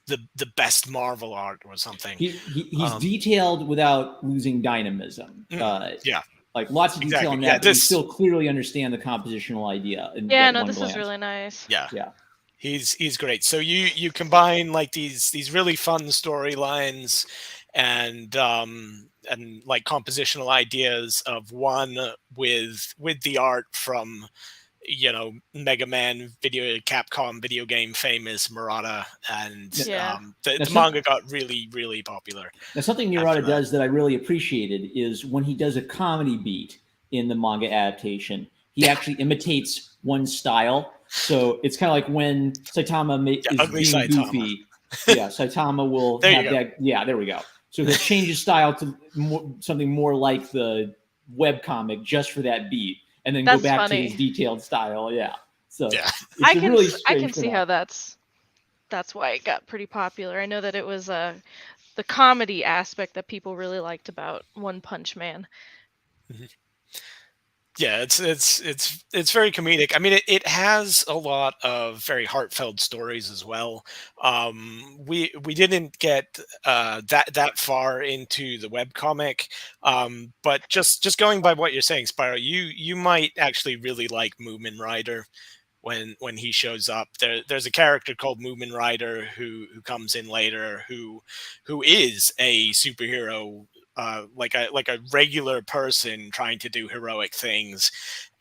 the best Marvel art or something. He's detailed without losing dynamism. Yeah. Like lots of detail Exactly. in Yeah, that, but you still clearly understand the compositional idea. Yeah, at no, one this glance. is really nice. Yeah. Yeah. He's great. So you combine like these really fun storylines and like compositional ideas of one with the art from Mega Man Capcom video game famous Murata, and Yeah. the manga got really popular. Now, something Murata does that I really appreciated is when he does a comedy beat in the manga adaptation, he actually imitates one style. So it's kind of like when Saitama is Ugly being Saitama. goofy. Yeah, Saitama will There you have go. that. Yeah, there we go. So he'll change his style to something more like the webcomic just for that beat, and then That's go back funny. to his detailed style. Yeah. So Yeah. it's I a can really I can strange see how that's why it got pretty popular. I know that it was the comedy aspect that people really liked about One Punch Man. Yeah, it's very comedic. I mean, it has a lot of very heartfelt stories as well. We didn't get that far into the webcomic, but just going by what you're saying, Spyro, you might actually really like Moomin Rider when he shows up. There's a character called Moomin Rider who comes in later, who is a superhero, like a regular person trying to do heroic things.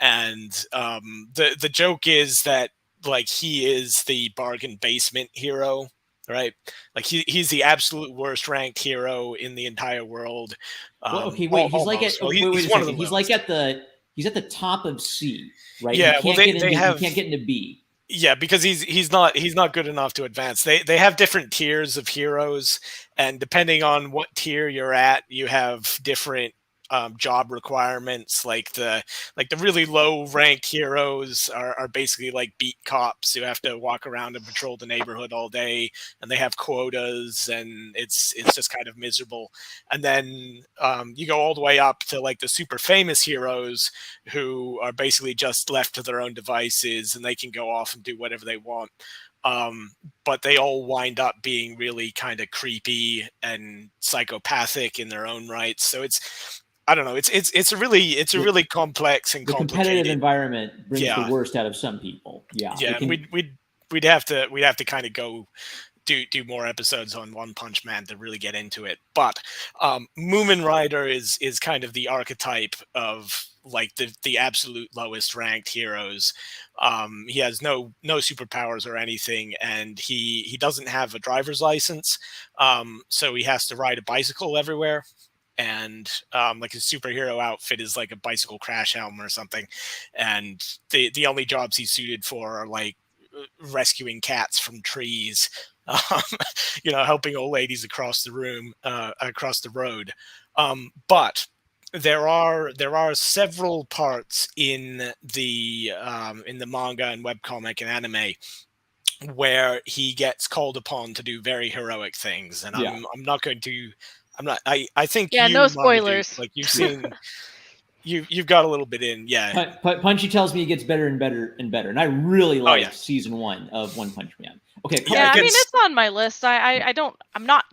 And the joke is that like he is the bargain basement hero, right? Like he's the absolute worst ranked hero in the entire world. Well, okay, wait. He's like at Well, wait a he's one of second. the He's like lowest. he's at the top of C, right? Yeah, he well, can't get they into, have- he can't get into B. Yeah, because he's not good enough to advance. They have different tiers of heroes, and depending on what tier you're at, you have different job requirements. Like the really low ranked heroes are basically like beat cops who have to walk around and patrol the neighborhood all day, and they have quotas, and it's just kind of miserable. And then you go all the way up to like the super famous heroes who are basically just left to their own devices, and they can go off and do whatever they want. But they all wind up being really kind of creepy and psychopathic in their own rights. So I don't know. It's a really complex and The complicated competitive environment brings Yeah. the worst out of some people. Yeah. Yeah, It can- and we'd have to kind of go do more episodes on One Punch Man to really get into it. But Moomin Rider is kind of the archetype of like the absolute lowest ranked heroes. He has no superpowers or anything, and he doesn't have a driver's license, so he has to ride a bicycle everywhere. And like his superhero outfit is like a bicycle crash helmet or something, and the only jobs he's suited for are like rescuing cats from trees, um, helping old ladies across the across the road. But there are several parts in the manga and webcomic and anime where he gets called upon to do very heroic things, and Yeah. I'm not going to. I'm not. I think Yeah, you, no Marmaduke, spoilers. like you've seen, you've got a little bit in, yeah. Punchy tells me it gets better and better and better, and I really Oh, like yeah. season 1 of One Punch Man. Okay, Yeah, Yeah, it I mean, gets- it's on my list. I don't. I'm not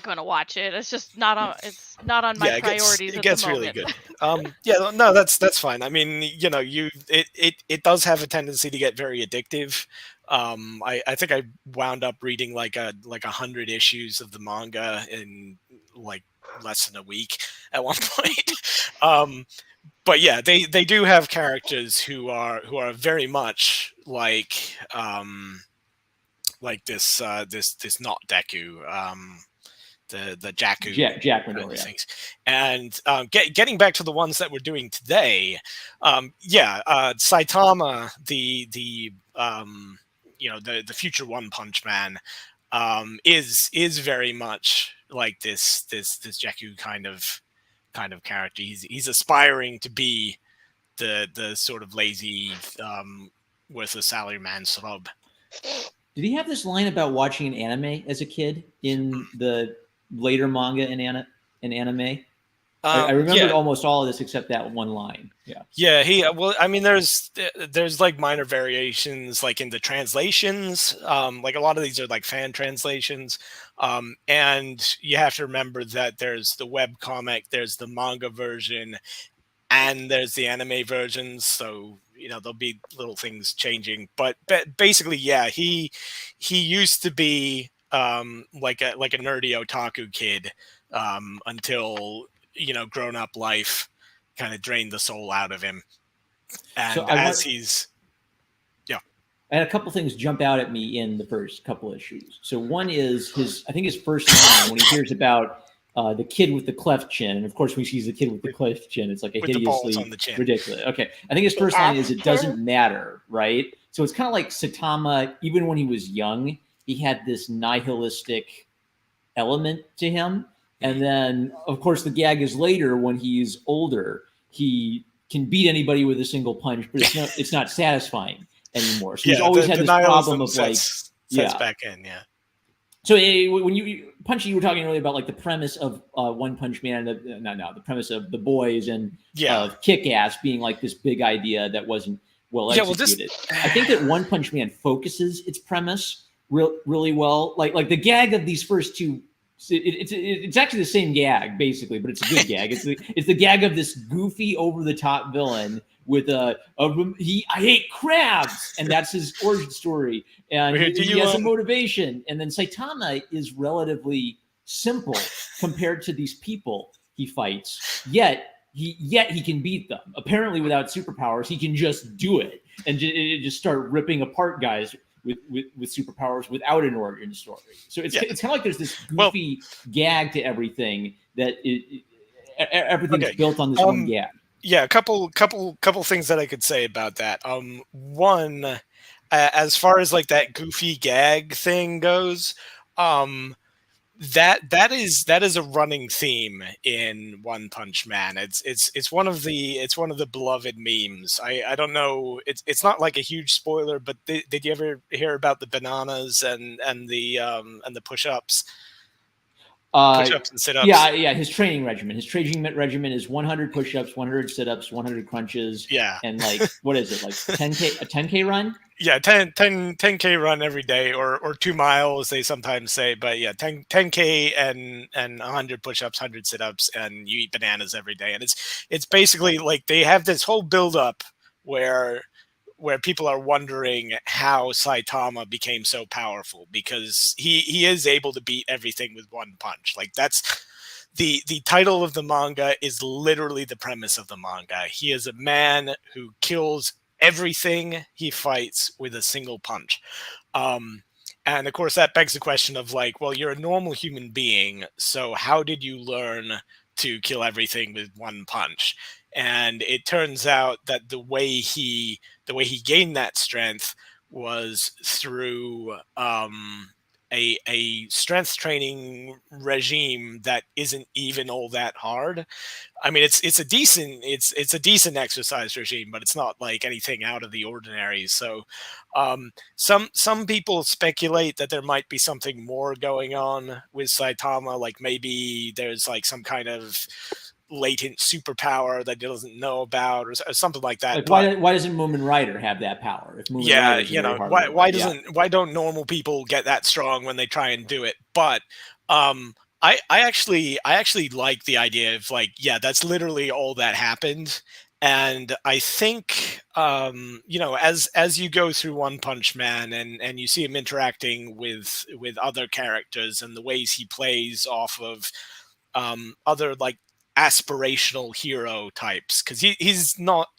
going to watch it. It's just not on. It's not on my Yeah, priorities it at gets the really moment. good. Yeah, no, that's fine. I mean, it does have a tendency to get very addictive. I think I wound up reading like 100 issues of the manga in like less than a week at one point. But yeah, they do have characters who are very much like this not Deku. The Jakku Jack kind of Midoriya. things. And getting back to the ones that we're doing today, Saitama, the future One Punch Man, is very much like this Jakku kind of character. He's aspiring to be the sort of lazy, worthless salaryman sub. Did he have this line about watching an anime as a kid in the later manga and anime? I remembered Yeah. almost all of this except that one line. Yeah. Yeah, well, I mean, there's like minor variations, like in the translations. Like a lot of these are like fan translations, and you have to remember that there's the web comic, there's the manga version, and there's the anime versions. So there'll be little things changing, but basically, yeah, he used to be like a nerdy otaku kid until grown up life kind of drained the soul out of him. And So I had a couple things jump out at me in the first couple issues. So one is I think his first line when he hears about the kid with the cleft chin, and of course when he sees the kid with the cleft chin, it's like a with the balls hideously on the chin. ridiculous. Okay, I think his first line is "It doesn't matter," right? So it's kind of like Saitama. Even when he was young, he had this nihilistic element to him, and then of course the gag is later when he's older, he can beat anybody with a single punch, but it's not satisfying anymore. So he's always had this problem of like sets back in, yeah. So when Punchy, you were talking earlier about like the premise of One Punch Man, the premise of The Boys and Kick-Ass being like this big idea that wasn't well executed. I think that One Punch Man focuses its premise really well. Like the gag of these first two, it's actually the same gag basically, but it's a good gag. It's the gag of this goofy over the top villain with I hate crabs, and that's his origin story, and he has a motivation. And then Saitama is relatively simple compared to these people he fights, yet he can beat them. Apparently, without superpowers, he can just do it and just start ripping apart guys with superpowers without an origin story. So it's kind of like there's this goofy gag to everything that everything's built on this one gag. Yeah, a couple things that I could say about that. One, as far as like that goofy gag thing goes, that is a running theme in One Punch Man. It's one of the beloved memes. I don't know. It's not like a huge spoiler, but did you ever hear about the bananas and the push-ups? Push-ups and sit-ups. Yeah. His training regimen. His training regimen is 100 push-ups, 100 sit-ups, 100 crunches. Yeah. And like, what is it? Like 10K run? Yeah, 10K run every day, or 2 miles, they sometimes say. But yeah, 10K and 100 push-ups, 100 sit-ups, and you eat bananas every day. And it's basically like they have this whole build-up where people are wondering how Saitama became so powerful, because he is able to beat everything with one punch. Like that's the title of the manga is literally the premise of the manga. He is a man who kills everything he fights with a single punch. Um, and of course, that begs the question of like, well, you're a normal human being, so how did you learn to kill everything with one punch? And it turns out that the way he gained that strength was through a strength training regime that isn't even all that hard. I mean, it's a decent exercise regime, but it's not like anything out of the ordinary. So, some people speculate that there might be something more going on with Saitama, like maybe there's like some kind of latent superpower that he doesn't know about, or something like that. Like, But why doesn't Moomin Rider have that power? If Moomin yeah, Rider's a you very know, hard why robot, yeah. don't normal people get that strong when they try and do it? But um I actually like the idea of like, yeah, that's literally all that happened. And I think as you go through One Punch Man and you see him interacting with other characters and the ways he plays off of other like aspirational hero types, because he's not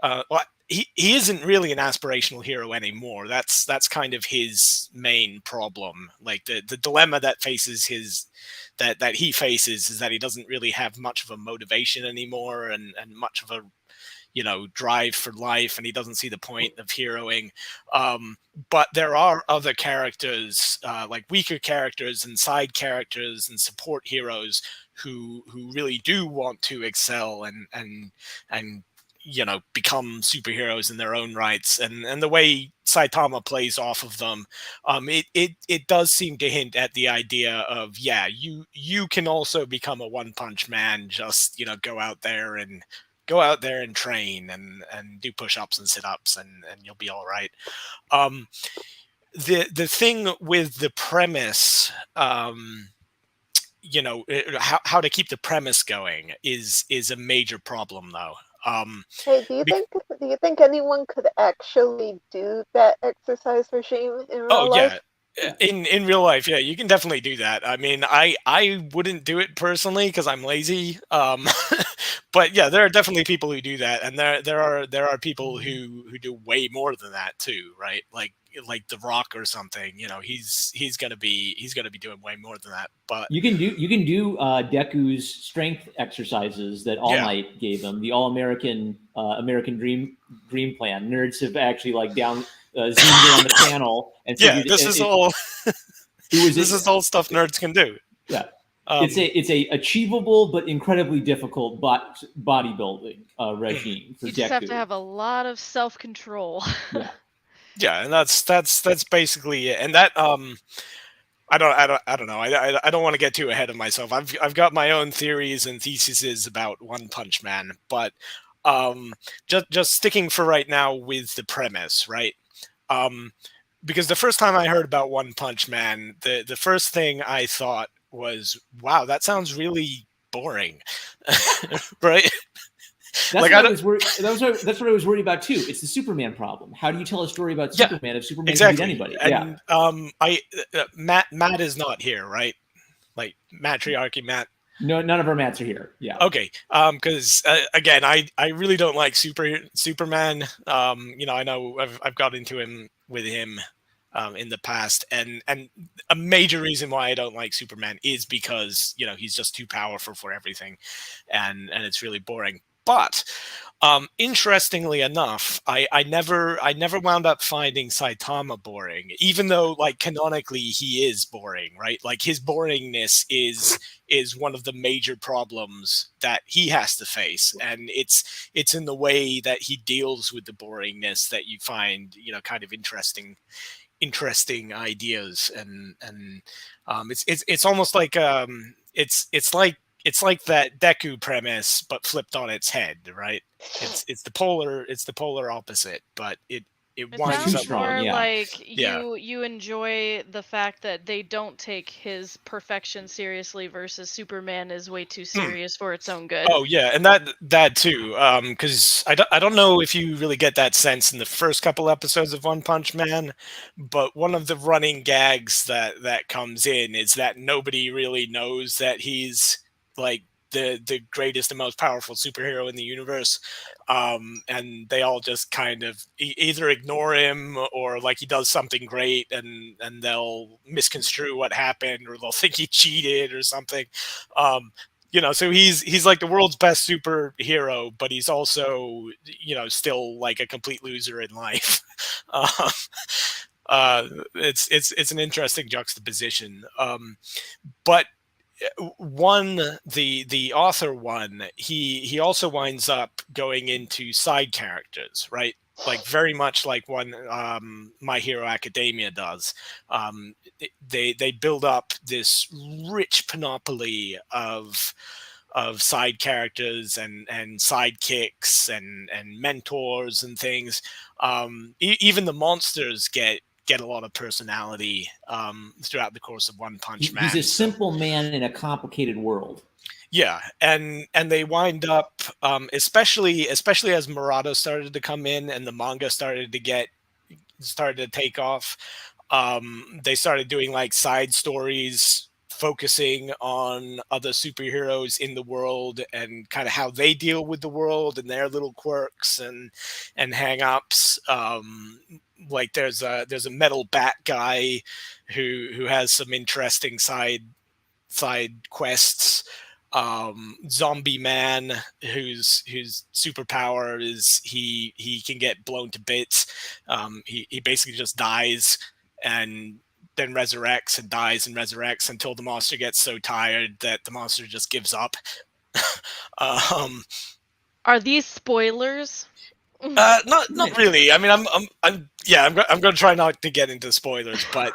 well, he isn't really an aspirational hero anymore. That's kind of his main problem. Like the dilemma that he faces is that he doesn't really have much of a motivation anymore, and much of a drive for life, and he doesn't see the point of heroing. But there are other characters, like weaker characters and side characters and support heroes who really do want to excel and become superheroes in their own rights, and the way Saitama plays off of them, it does seem to hint at the idea of, yeah, you can also become a One Punch Man. Just go out there and train and do push-ups and sit-ups, and you'll be all right. um the thing with the premise, how to keep the premise going is a major problem, though. Hey, bec- do you think anyone could actually do that exercise regime in oh real yeah, life? Yeah. in real life, yeah, you can definitely do that. I mean, I wouldn't do it personally because I'm lazy. But yeah, there are definitely people who do that, and there are people who do way more than that too, right? Like The Rock or something. He's gonna be doing way more than that. But You can do Deku's strength exercises that All yeah, Might gave him, the All American American Dream Plan. Nerds have actually like zoomed in on the panel and yeah, figured this is all it was this is all stuff nerds can do. yeah. Um, It's a achievable but incredibly difficult bodybuilding regime for You just have to Deku. have a lot of self-control. Yeah. yeah, and that's basically it. And that I don't know. I don't want to get too ahead of myself. I've got my own theories and theses about One Punch Man, but just sticking for right now with the premise, right? Um, because the first time I heard about One Punch Man, the first thing I thought was, wow, that sounds really boring, right? That's Like what I I don't. was worried. That's what I was worried about too. It's the Superman problem. How do you tell a story about Yeah, Superman if Superman can beat exactly. anybody? Yeah. And I Matt is not here, right? Like matriarchy Matt. No, none of our mats are here. Yeah. Okay, because again, I really don't like Superman. I know I've got into him with him in the past, and a major reason why I don't like Superman is because he's just too powerful for everything, and it's really boring. But interestingly enough, I never wound up finding Saitama boring, even though like canonically he is boring, right? Like his boringness is one of the major problems that he has to face, and it's in the way that he deals with the boringness that you find kind of interesting ideas, and it's almost like it's like that Deku premise but flipped on its head, right? It's the polar opposite, but it It It's too winds up. sounds strong. more Yeah. like Yeah. you enjoy the fact that they don't take his perfection seriously versus Superman is way too Hmm. serious for its own good. Oh yeah, and that too. Because I don't know if you really get that sense in the first couple episodes of One Punch Man, but one of the running gags that comes in is that nobody really knows that he's like the greatest and most powerful superhero in the universe, and they all just kind of either ignore him, or like he does something great and they'll misconstrue what happened, or they'll think he cheated or something. So he's like the world's best superhero, but he's also still like a complete loser in life. um, it's an interesting juxtaposition. But one the author one, he also winds up going into side characters, right? Like very much like one My Hero Academia does. They build up this rich panoply of side characters and sidekicks and mentors and things. Even the monsters get a lot of personality throughout the course of One Punch Man. He's a simple man in a complicated world. Yeah, and they wind up, especially as Murata started to come in and the manga started to take off. They started doing like side stories focusing on other superheroes in the world and kind of how they deal with the world and their little quirks and hang-ups. Like there's a metal bat guy who has some interesting side quests. Zombie Man, whose superpower is he can get blown to bits. He basically just dies and then resurrects and dies and resurrects until the monster gets so tired that the monster just gives up. Are these spoilers? Not really. I mean, I'm going to try not to get into spoilers, but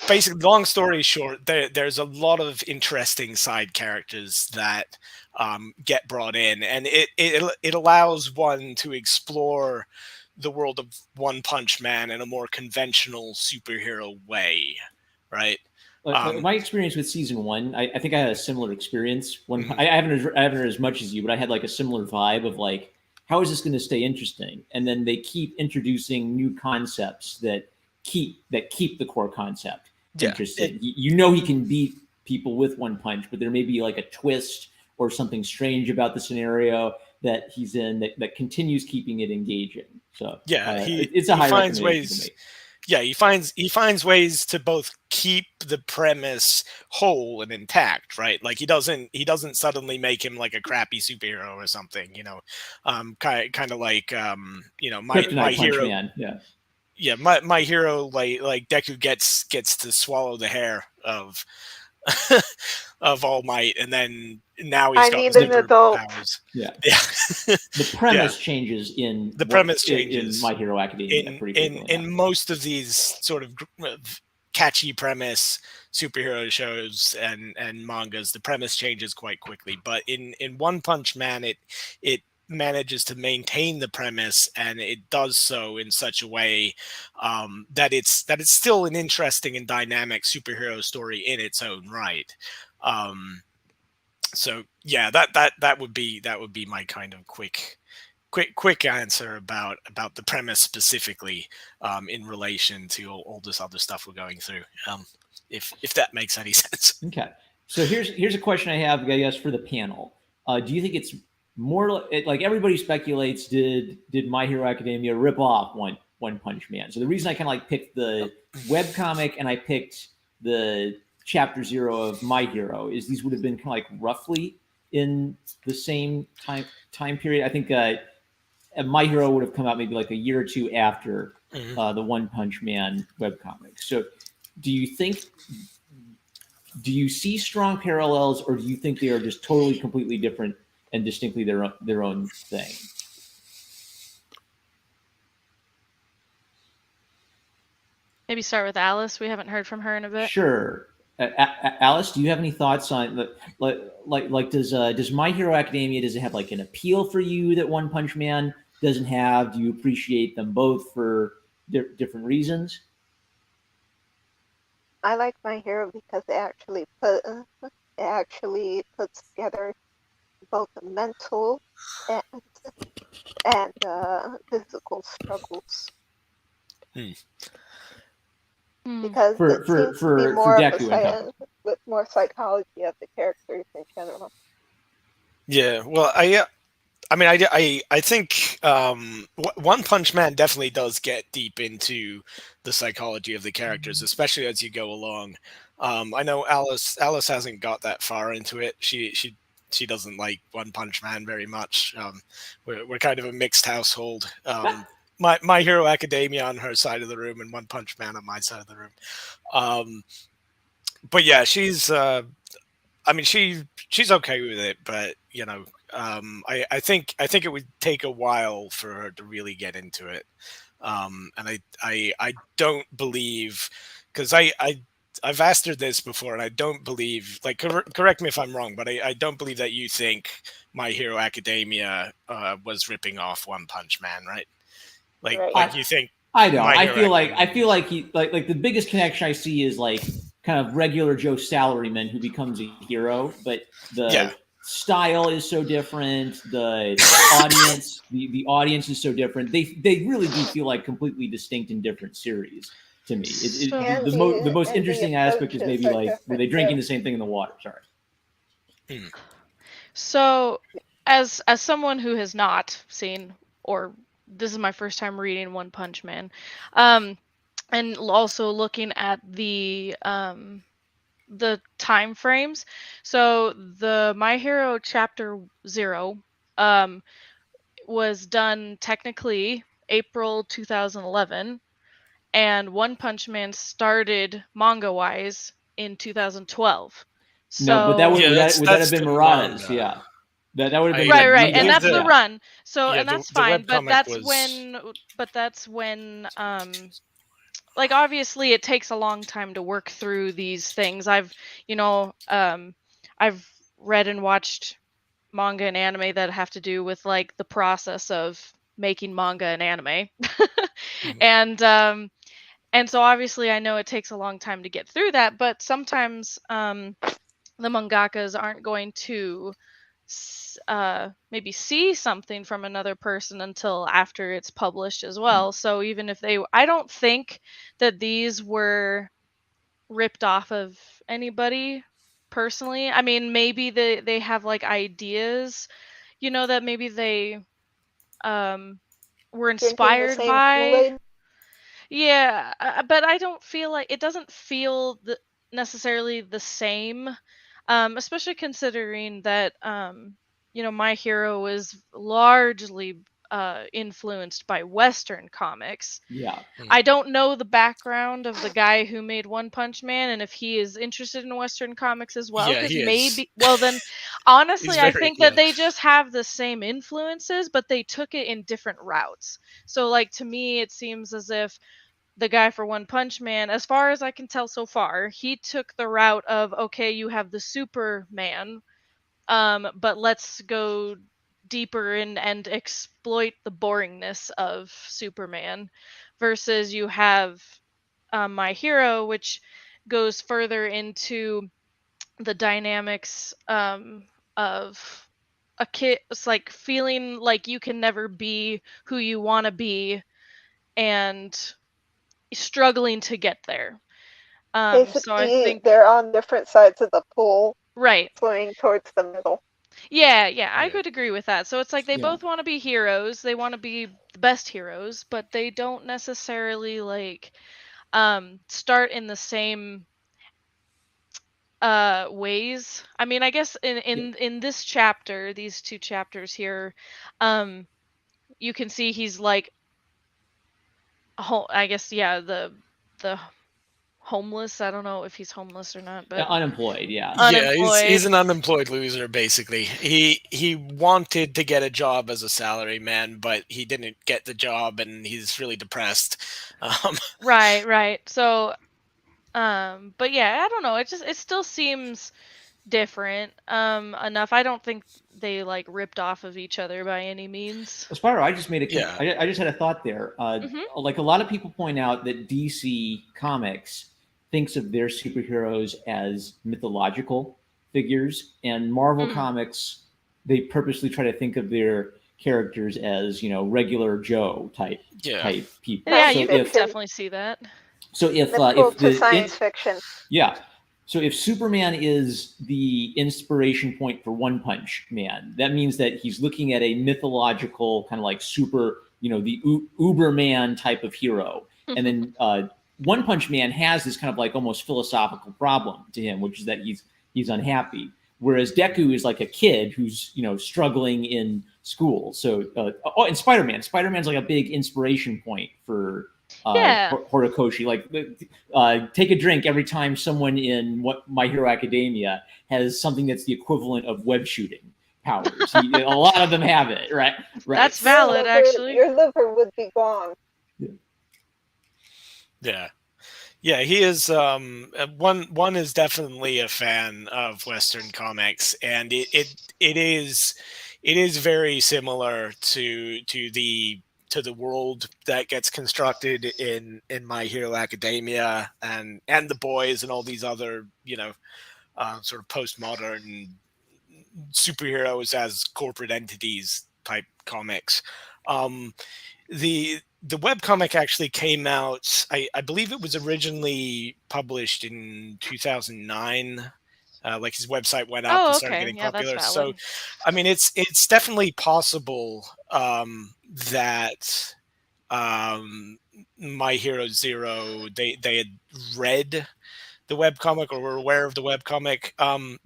basically, long story short, there's a lot of interesting side characters that get brought in, and it allows one to explore the world of One Punch Man in a more conventional superhero way, right? My experience with season 1, I think I had a similar experience. Mm-hmm. I haven't heard as much as you, but I had like a similar vibe of like, how is this going to stay interesting? And then they keep introducing new concepts that keep the core concept interesting. He can beat people with one punch, but there may be like a twist or something strange about the scenario that he's in that continues keeping it engaging. So it's a high recommendation to me. Yeah, he finds ways to both keep the premise whole and intact, right? Like he doesn't suddenly make him like a crappy superhero or something, kind of like my hero. Man. Yeah, my hero like Deku gets to swallow the hair of of All Might, and then now he's got need an adult. powers. Yeah. The premise changes in My Hero Academia in most of these sort of catchy premise superhero shows and mangas. The premise changes quite quickly, but in One Punch Man, it manages to maintain the premise, and it does so in such a way that it's still an interesting and dynamic superhero story in its own right. So yeah, that would be my kind of quick answer about the premise specifically in relation to all this other stuff we're going through. If that makes any sense. Okay, so here's a question I have, I guess, for the panel. Do you think it's more like everybody speculates? Did My Hero Academia rip off One Punch Man? So the reason I kind of like picked the webcomic and I picked the chapter 0 of My Hero is these would have been kind of like roughly in the same time period. I think My Hero would have come out maybe like a year or two after the One Punch Man webcomic. So do you see strong parallels, or do you think they are just totally completely different and distinctly their own thing? Maybe start with Alice. We haven't heard from her in a bit. Sure. Alice, do you have any thoughts on like does My Hero Academia, does it have like an appeal for you that One Punch Man doesn't have? Do you appreciate them both for different reasons? I like My Hero because it actually puts together both the mental and physical struggles. because For it seems to be for more of Deku and company. with more psychology of the characters in general. Yeah, well, I mean, I think One Punch Man definitely does get deep into the psychology of the characters, especially as you go along. I know Alice hasn't got that far into it. She doesn't like One Punch Man very much. We're kind of a mixed household. My Hero Academia on her side of the room and One Punch Man on my side of the room. But yeah, I mean, she's okay with it, but you know, I think it would take a while for her to really get into it. And I don't believe, because I've asked her this before, and I don't believe, like, correct me if I'm wrong, but I don't believe that you think My Hero Academia was ripping off One Punch Man, right? Right. Like you think I don't. My I Hero feel Academia like he like the biggest connection I see is like kind of regular Joe salaryman who becomes a hero, but the Yeah. style is so different. The audience, the audience is so different. They really do feel like completely distinct and different series to me. So- And The most and the interesting aspect is approaches maybe are like were different, they drinking too. the same thing in the water? Sorry. So, as someone who has not seen, or this is my first time reading One Punch Man, and also looking at the time frames. So the My Hero Chapter 0 was done technically April 2011, and One Punch Man started manga wise in 2012. No, but So would that have that's been the Murata's? manga. Yeah, that would have been I right, and believe that's the yeah. run. So Yeah, and that's the fine, but webcomic was that's when like obviously it takes a long time to work through these things. I've read and watched manga and anime that have to do with like the process of making manga and anime. Mhm. And so obviously I know it takes a long time to get through that, but sometimes the mangakas aren't going to maybe see something from another person until after it's published as well. So even if I don't think that these were ripped off of anybody personally. I mean, maybe they have like ideas, that maybe they were Drinking the inspired same by. Kool-Aid. Yeah, but I don't feel like it doesn't feel necessarily the same, especially considering that My Hero is largely influenced by Western comics. Yeah. I don't know the background of the guy who made One Punch Man and if he is interested in Western comics as well. Yeah, Because he is. maybe, well, then honestly, He's I very think that they just have the same influences, but they took it in different routes. So, like, to me, it seems as if the guy for One Punch Man, as far as I can tell so far, he took the route of, okay, you have the Superman, but let's go deeper and exploit the boringness of Superman, versus you have My Hero, which goes further into the dynamics of a kid. It's like feeling like you can never be who you want to be and struggling to get there. So I Basically, think, they're on different sides of the pool, right. swimming towards the middle. Yeah, I Yeah. could agree with that. So it's like they Yeah. both want to be heroes. They want to be the best heroes, but they don't necessarily like start in the same ways. I mean, I guess in this chapter, these two chapters here, you can see he's like I guess yeah, the homeless. I don't know if he's homeless or not, but Unemployed. Yeah. Yeah, he's unemployed. an unemployed loser basically. He wanted to get a job as a salaryman, but he didn't get the job, and he's really depressed. Right. So but yeah, I don't know. It still seems different enough. I don't think they like ripped off of each other by any means. Spyro, I just made a Yeah. I just had a thought there. Mhm. Like a lot of people point out that DC Comics thinks of their superheroes as mythological figures, and Marvel Mhm. Comics they purposely try to think of their characters as regular Joe type Yeah. people. Yeah, So you can if definitely see that. So if to science fiction. Yeah. So if Superman is the inspiration point for One Punch Man, that means that he's looking at a mythological kind of like super, the Uberman type of hero. And then One Punch Man has this kind of like almost philosophical problem to him, which is that he's unhappy. Whereas Deku is like a kid who's, struggling in school. So, and Spider-Man's like a big inspiration point for Horikoshi. Like, take a drink every time someone in My Hero Academia has something that's the equivalent of web shooting powers. A lot of them have it, right? That's valid, actually. Your liver would be gone. Yeah, he is. One is definitely a fan of Western comics, and it is very similar to the world that gets constructed in My Hero Academia and The Boys and all these other sort of postmodern superheroes as corporate entities type comics. The webcomic actually came out, I believe it was originally published in 2009. Like his website went up and started getting popular. So, I mean, it's definitely possible that My Hero Zero, they had read the webcomic or were aware of the webcomic.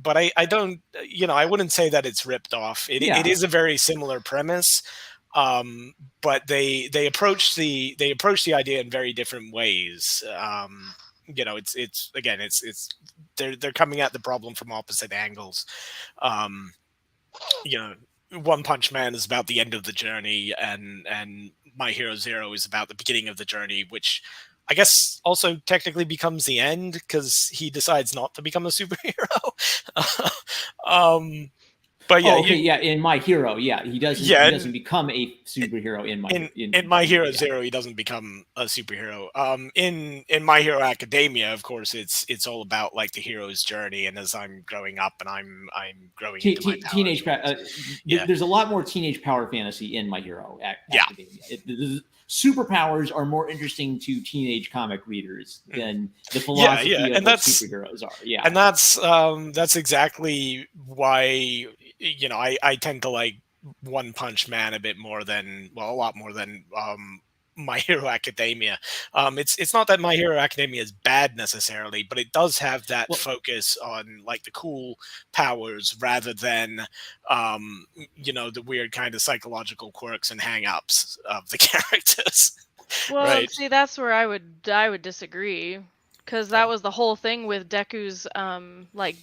But I don't, I wouldn't say that it's ripped off. It is a very similar premise. But they approach the idea in very different ways. It's they're coming at the problem from opposite angles. One Punch Man is about the end of the journey, and My Hero Zero is about the beginning of the journey, which I guess also technically becomes the end because he decides not to become a superhero. But in My Hero, he doesn't. He doesn't become a superhero in My Hero Zero. He doesn't become a superhero. In My Hero Academia, of course, it's all about like the hero's journey, and as I'm growing up and I'm growing into my powers. Teenage. There's a lot more teenage power fantasy in My Hero Academia. Superpowers are more interesting to teenage comic readers than the philosophy of what superheroes are. Yeah, and that's exactly why I tend to like One Punch Man a lot more than My Hero Academia. It's not that My Hero Academia is bad necessarily, but it does have that focus on like the cool powers rather than the weird kind of psychological quirks and hang-ups of the characters. Well, right? See, that's where I would disagree. Because that was the whole thing with Deku's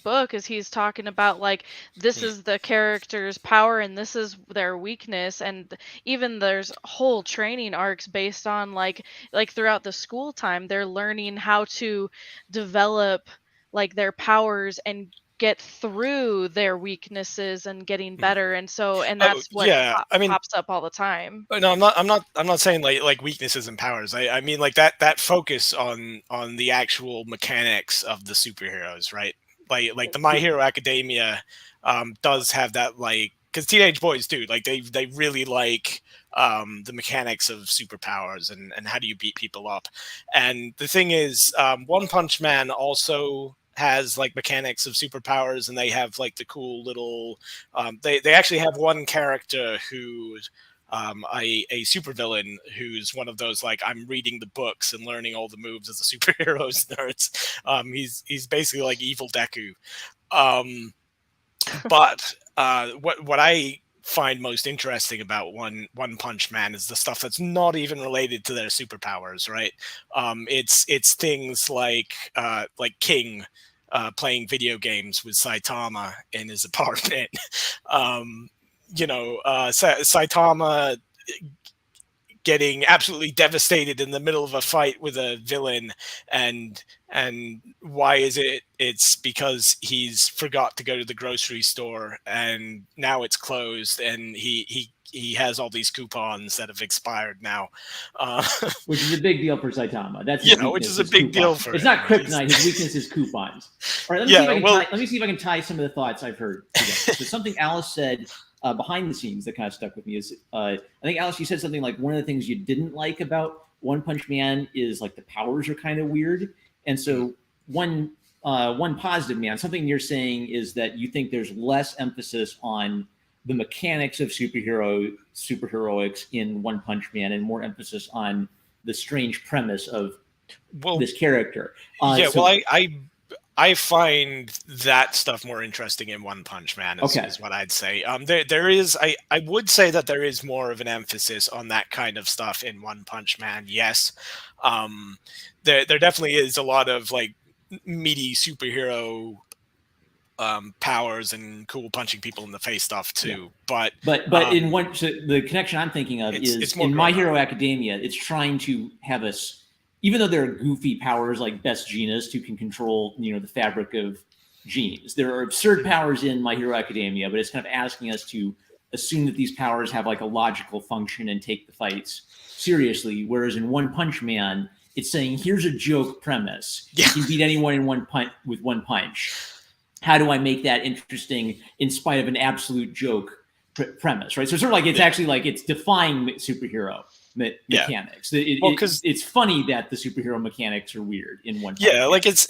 book, is he's talking about like this is the character's power and this is their weakness, and even there's whole training arcs based on like throughout the school time they're learning how to develop like their powers and get through their weaknesses and getting better, and that's what pops up all the time. No, I'm not saying like weaknesses and powers. I mean like that focus on the actual mechanics of the superheroes, right? Like the My Hero Academia does have that, like, because teenage boys do, like they really like the mechanics of superpowers and how do you beat people up. And the thing is, One Punch Man also has like mechanics of superpowers, and they have like the cool little they actually have one character who's a supervillain who's one of those like I'm reading the books and learning all the moves as a superheroes nerds. He's basically like evil Deku. But what I find most interesting about One Punch Man is the stuff that's not even related to their superpowers, right? It's things like King playing video games with Saitama in his apartment. Saitama getting absolutely devastated in the middle of a fight with a villain, and why is it? It's because he's forgot to go to the grocery store and now it's closed, and he has all these coupons that have expired now, which is a big deal for Saitama. That's which is a big deal for him. It's not kryptonite. His weakness is coupons. All right, let me see if I can tie some of the thoughts I've heard together. So something Alice said behind the scenes that kind of stuck with me is I think, Alice, you said something like one of the things you didn't like about One Punch Man is like the powers are kind of weird, and so one positive, man, something you're saying is that you think there's less emphasis on the mechanics of superheroics in One Punch Man, and more emphasis on the strange premise of this character. I find that stuff more interesting in One Punch Man, is what I'd say. There is, I would say that there is more of an emphasis on that kind of stuff in One Punch Man. Yes, there definitely is a lot of like meaty superhero powers and cool punching people in the face stuff too. But in one, so the connection I'm thinking of is in My Hero Academia. It's trying to have us, even though there are goofy powers like Best Jeanist who can control, the fabric of genes. There are absurd powers in My Hero Academia, but it's kind of asking us to assume that these powers have like a logical function and take the fights seriously. Whereas in One Punch Man, it's saying, here's a joke premise. You can beat anyone in with one punch. How do I make that interesting in spite of an absolute joke premise, right? So it's sort of like, it's actually like it's defying superhero mechanics. It's funny that the superhero mechanics are weird in One Punch Man. Like it's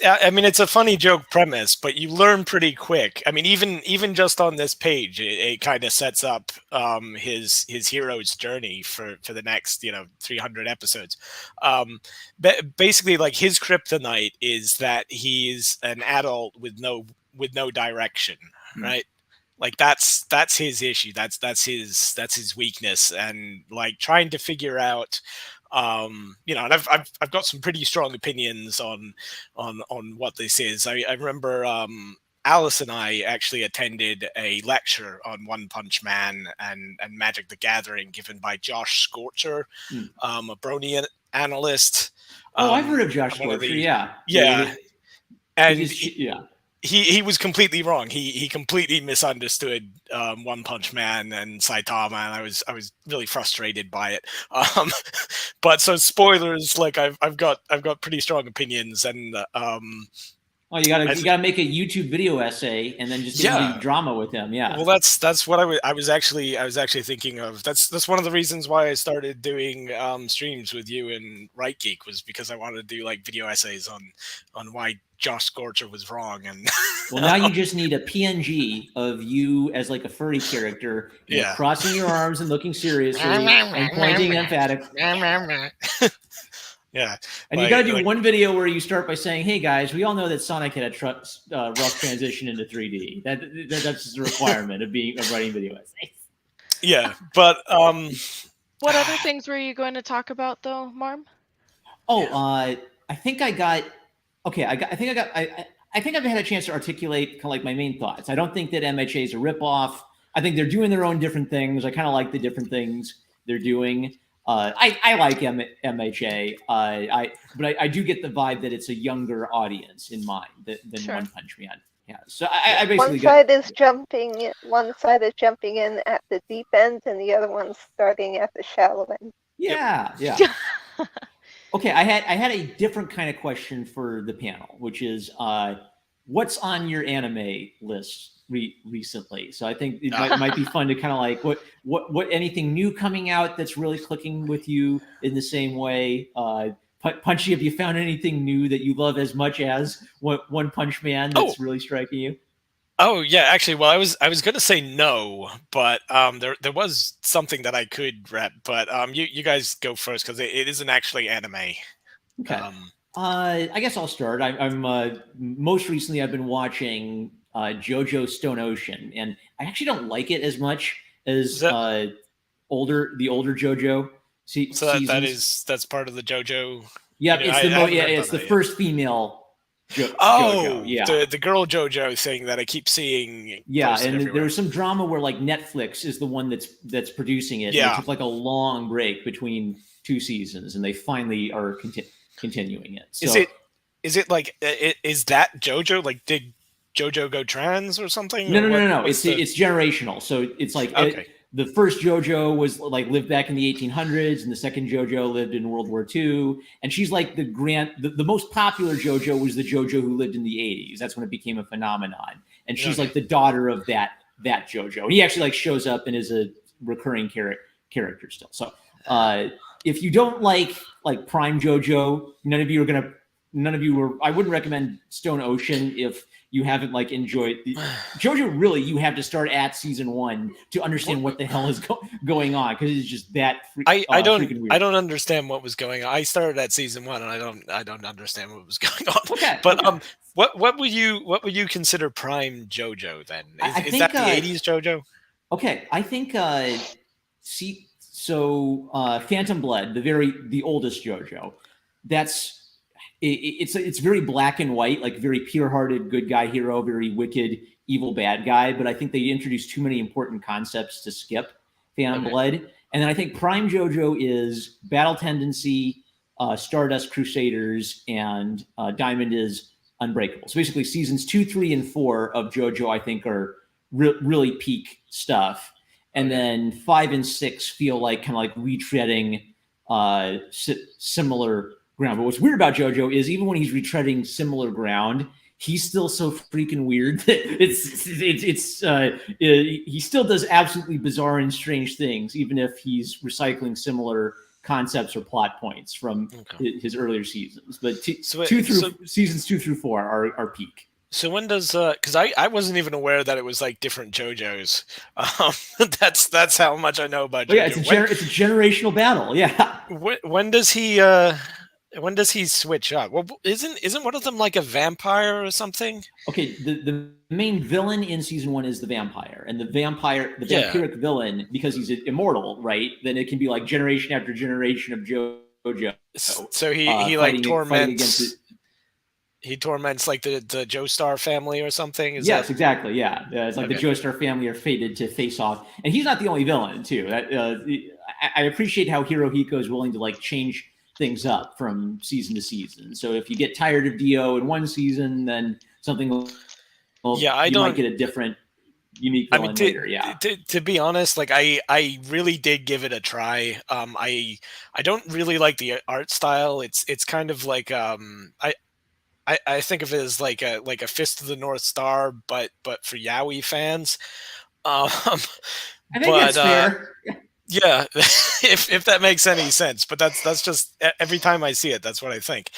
a funny joke premise, but you learn pretty quick. I mean, even just on this page, it kind of sets up his hero's journey for the next 300 episodes. Basically, like his kryptonite is that he's an adult with no direction, right? Like that's his issue. That's his weakness, and like trying to figure out, and I've got some pretty strong opinions on what this is. I remember Alice and I actually attended a lecture on One Punch Man and Magic the Gathering given by Josh Scorcher, a Brony analyst. I've heard of Josh Scorcher. He was completely wrong. He completely misunderstood One Punch Man and Saitama, and I was really frustrated by it. But so spoilers, like I've got pretty strong opinions, and you gotta make a YouTube video essay and then just get into drama with him. Well, that's what I was actually thinking of. That's one of the reasons why I started doing streams with you and Right Geek, was because I wanted to do like video essays on why Josh Scorcher was wrong. And well, now you just need a PNG of you as like a furry character, crossing your arms and looking seriously and pointing emphatic. And you got to do one video where you start by saying, "Hey guys, we all know that Sonic had a rough transition into 3D. That's just a requirement of writing video essays." Yeah, but what other things were you going to talk about though, Marm? I think I got. Okay, I think I've had a chance to articulate kind of like my main thoughts. I don't think that MHA is a ripoff. I think they're doing their own different things. I kind of like the different things they're doing. I like MHA, but I do get the vibe that it's a younger audience in mind than One Punch Man. Yeah, so I basically one side is jumping in at the deep end, and the other one's starting at the shallow end. Yeah. Okay, I had a different kind of question for the panel, which is what's on your anime list recently? So I think it might be fun to kind of like what anything new coming out that's really clicking with you in the same way. Punchy, have you found anything new that you love as much as One Punch Man that's really striking you? Oh yeah, actually, well, I was going to say no, but there was something that I could rep, but you guys go first because it isn't actually anime. Okay. I guess I'll start. I'm most recently I've been watching JoJo Stone Ocean, and I actually don't like it as much as the older JoJo. So that's part of the JoJo. Yeah, it's the first female. JoJo, the girl JoJo thing that I keep seeing. Yeah, and there was some drama where like Netflix is the one that's producing it. Yeah, it took like a long break between 2 seasons, and they finally are continuing it. So, is it like is that JoJo? Like, did JoJo go trans or something? No. It's generational. So it's like the first JoJo was like lived back in the 1800s, and the second JoJo lived in World War II. And she's like the most popular JoJo was the JoJo who lived in the 80s. That's when it became a phenomenon. And she's like the daughter of that JoJo. He actually like shows up and is a recurring character still. So if you don't like Prime JoJo, none of you were. I wouldn't recommend Stone Ocean if you haven't enjoyed JoJo. Really, you have to start at season 1 to understand what the hell is going on, because it's just that freaking weird. I don't understand what was going on. I started at season 1 and I don't understand what was going on. Okay, but okay. What would you consider Prime JoJo then? I Is think, that the 80s JoJo? Okay, I think Phantom Blood, the oldest JoJo, it's very black and white, very pure-hearted good guy hero, very wicked evil bad guy. But I think they introduced too many important concepts to skip Phantom Blood. And then I think Prime JoJo is Battle Tendency, Stardust Crusaders, and Diamond is Unbreakable. So basically, seasons 2, 3, and 4 of JoJo I think are really peak stuff. And then 5 and 6 feel kind of retreading similar ground. But what's weird about JoJo is even when he's retreading similar ground, he's still so freaking weird that he still does absolutely bizarre and strange things, even if he's recycling similar concepts or plot points from his earlier seasons. But seasons 2 through 4 are peak. So when does because I wasn't even aware that it was different JoJos. That's how much I know about JoJo. Yeah, it's a generational battle. Yeah. When does he switch up? Well, isn't one of them a vampire or something? Okay, the main villain in season 1 is the vampire, and the vampiric villain, because he's immortal, right? Then it can be generation after generation of JoJo. So he torments. He torments the Joestar family or something. Yes, exactly. Yeah, it's the Joestar family are fated to face off, and he's not the only villain too. I appreciate how Hirohiko is willing to change things up from season to season. So if you get tired of Dio in one season, then something might get a different, unique villain later. Yeah. To be honest, I really did give it a try. I don't really like the art style. It's kind of I think of it as like a Fist of the North Star, but for Yaoi fans. I think that's fair. Yeah, if that makes any sense, but that's just every time I see it, that's what I think.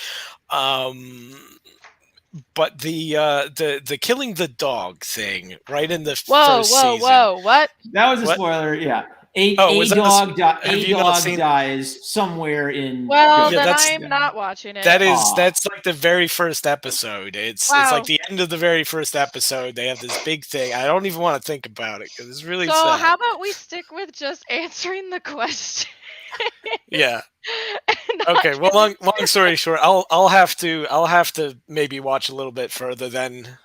But the killing the dog thing right in the first season. What? That was a spoiler. Yeah. A dog dies somewhere in. Well, then I'm not watching it. That's the very first episode. It's the end of the very first episode. They have this big thing. I don't even want to think about it because it's really sad. So how about we stick with just answering the question? Yeah. Okay. Well, long story short, I'll have to maybe watch a little bit further then.